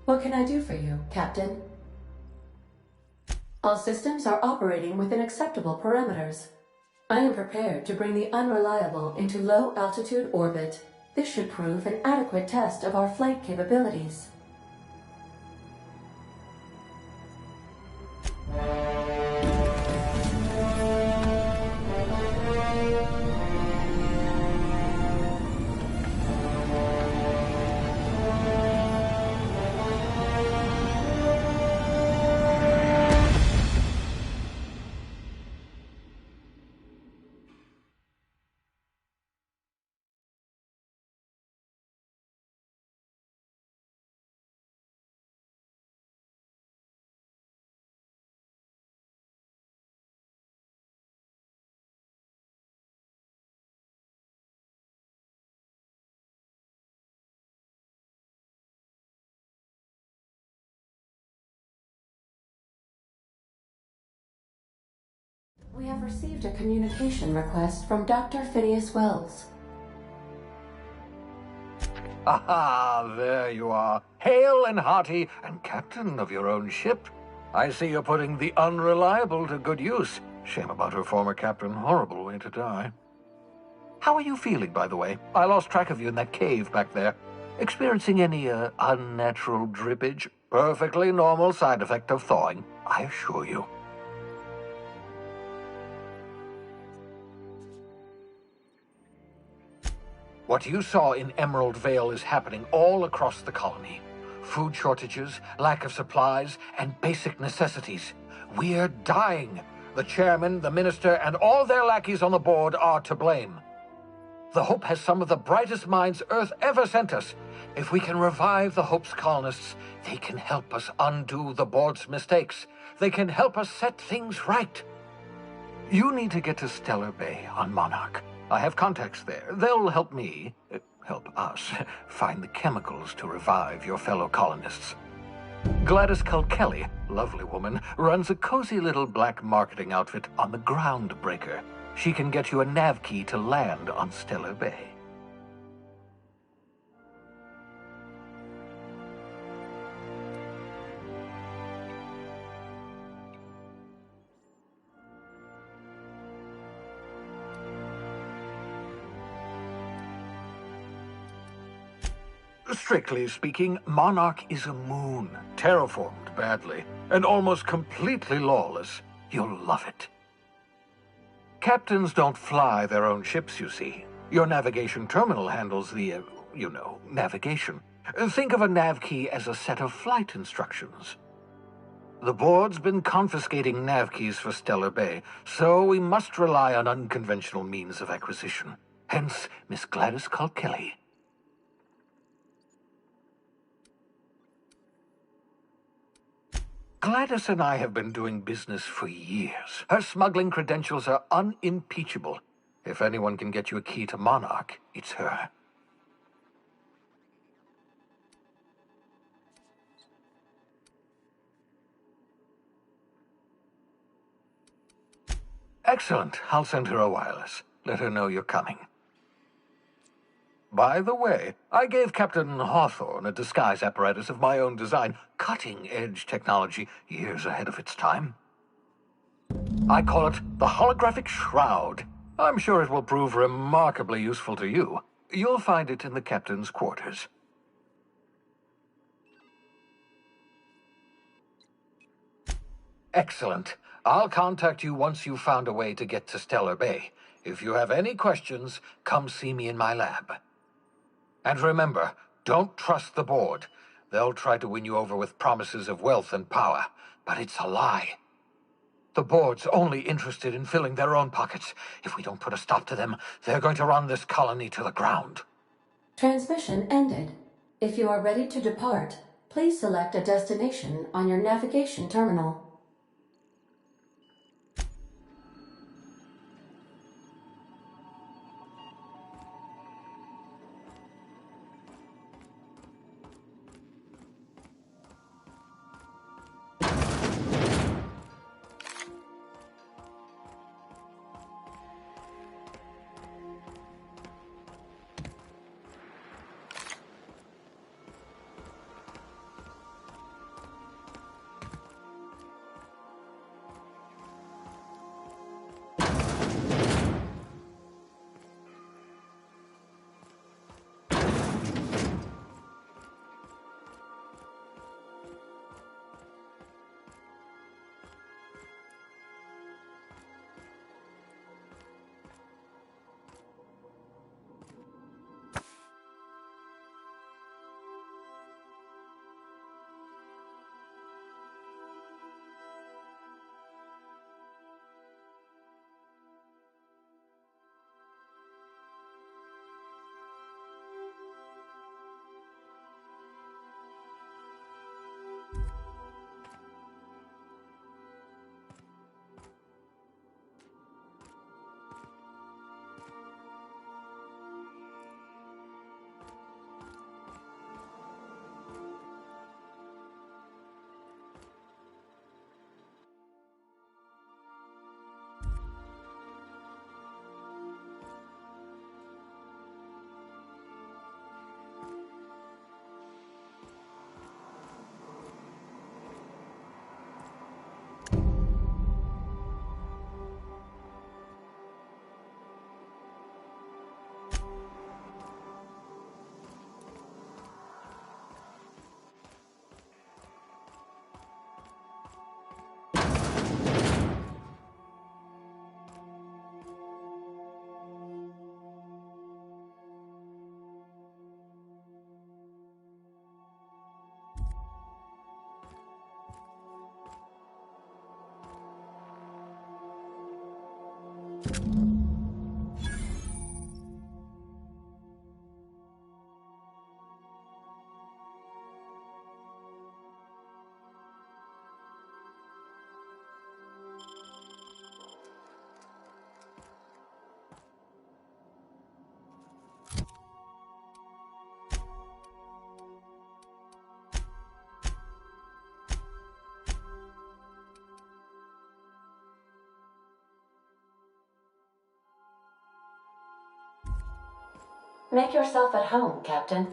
What can I do for you, Captain? All systems are operating within acceptable parameters. I am prepared to bring the Unreliable into low-altitude orbit. This should prove an adequate test of our flight capabilities. We have received a communication request from Dr. Phineas Wells. Aha, there you are. Hale and hearty, and captain of your own ship. I see you're putting the Unreliable to good use. Shame about her former captain. Horrible way to die. How are you feeling, by the way? I lost track of you in that cave back there. Experiencing any, unnatural drippage? Perfectly normal side effect of thawing, I assure you. What you saw in Emerald Vale is happening all across the colony. Food shortages, lack of supplies, and basic necessities. We're dying. The chairman, the minister, and all their lackeys on the board are to blame. The Hope has some of the brightest minds Earth ever sent us. If we can revive the Hope's colonists, they can help us undo the board's mistakes. They can help us set things right. You need to get to Stellar Bay on Monarch. I have contacts there. They'll help me, help us, find the chemicals to revive your fellow colonists. Gladys Culkelly, lovely woman, runs a cozy little black marketing outfit on the Groundbreaker. She can get you a nav key to land on Stellar Bay. Strictly speaking, Monarch is a moon, terraformed badly, and almost completely lawless. You'll love it. Captains don't fly their own ships, you see. Your navigation terminal handles the, navigation. Think of a nav key as a set of flight instructions. The board's been confiscating nav keys for Stellar Bay, so we must rely on unconventional means of acquisition. Hence, Miss Gladys Culkelly. Gladys and I have been doing business for years. Her smuggling credentials are unimpeachable. If anyone can get you a key to Monarch, it's her. Excellent. I'll send her a wireless. Let her know you're coming. By the way, I gave Captain Hawthorne a disguise apparatus of my own design, cutting-edge technology, years ahead of its time. I call it the Holographic Shroud. I'm sure it will prove remarkably useful to you. You'll find it in the captain's quarters. Excellent. I'll contact you once you've found a way to get to Stellar Bay. If you have any questions, come see me in my lab. And remember, don't trust the board. They'll try to win you over with promises of wealth and power, but it's a lie. The board's only interested in filling their own pockets. If we don't put a stop to them, they're going to run this colony to the ground. Transmission ended. If you are ready to depart, please select a destination on your navigation terminal. Make yourself at home, Captain.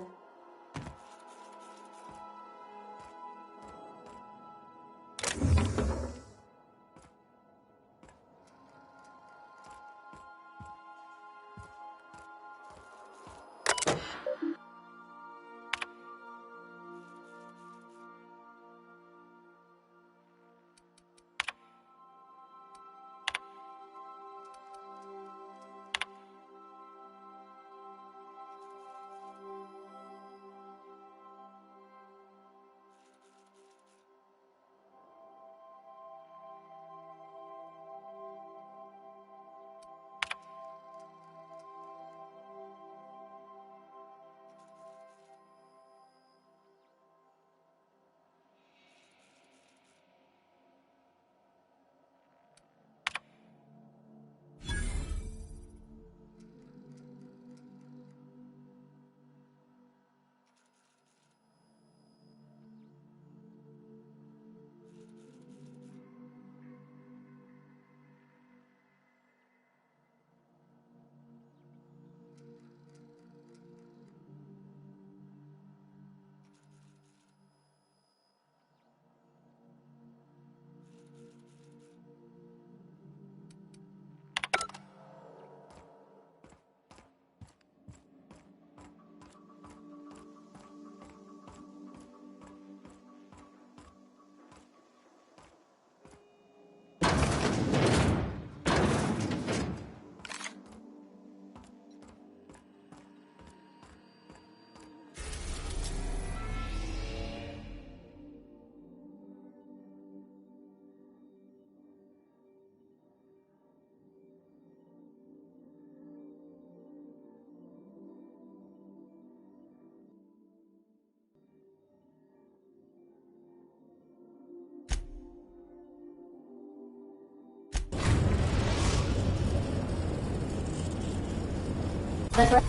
That's right.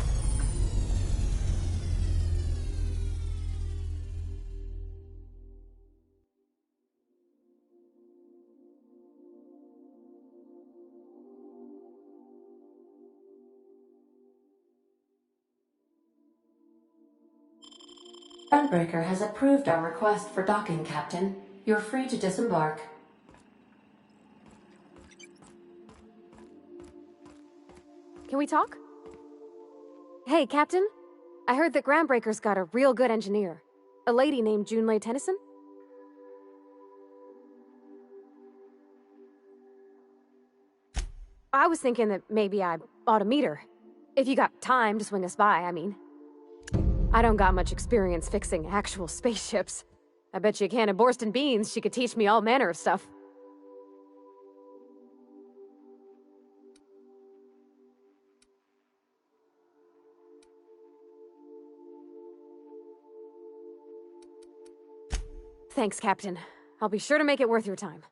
Gunbreaker has approved our request for docking, Captain. You're free to disembark. Can we talk? Hey, Captain. I heard that Groundbreaker's got a real good engineer. A lady named Junlei Tennyson? I was thinking that maybe I ought to meet her. If you got time to swing us by, I mean. I don't got much experience fixing actual spaceships. I bet you a can of Borston beans she could teach me all manner of stuff. Thanks, Captain. I'll be sure to make it worth your time.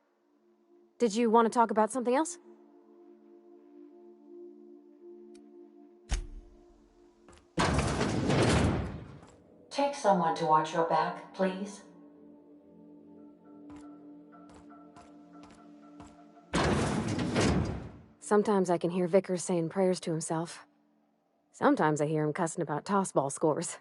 Did you want to talk about something else? Take someone to watch your back, please. Sometimes I can hear Vickers saying prayers to himself. Sometimes I hear him cussing about tossball scores.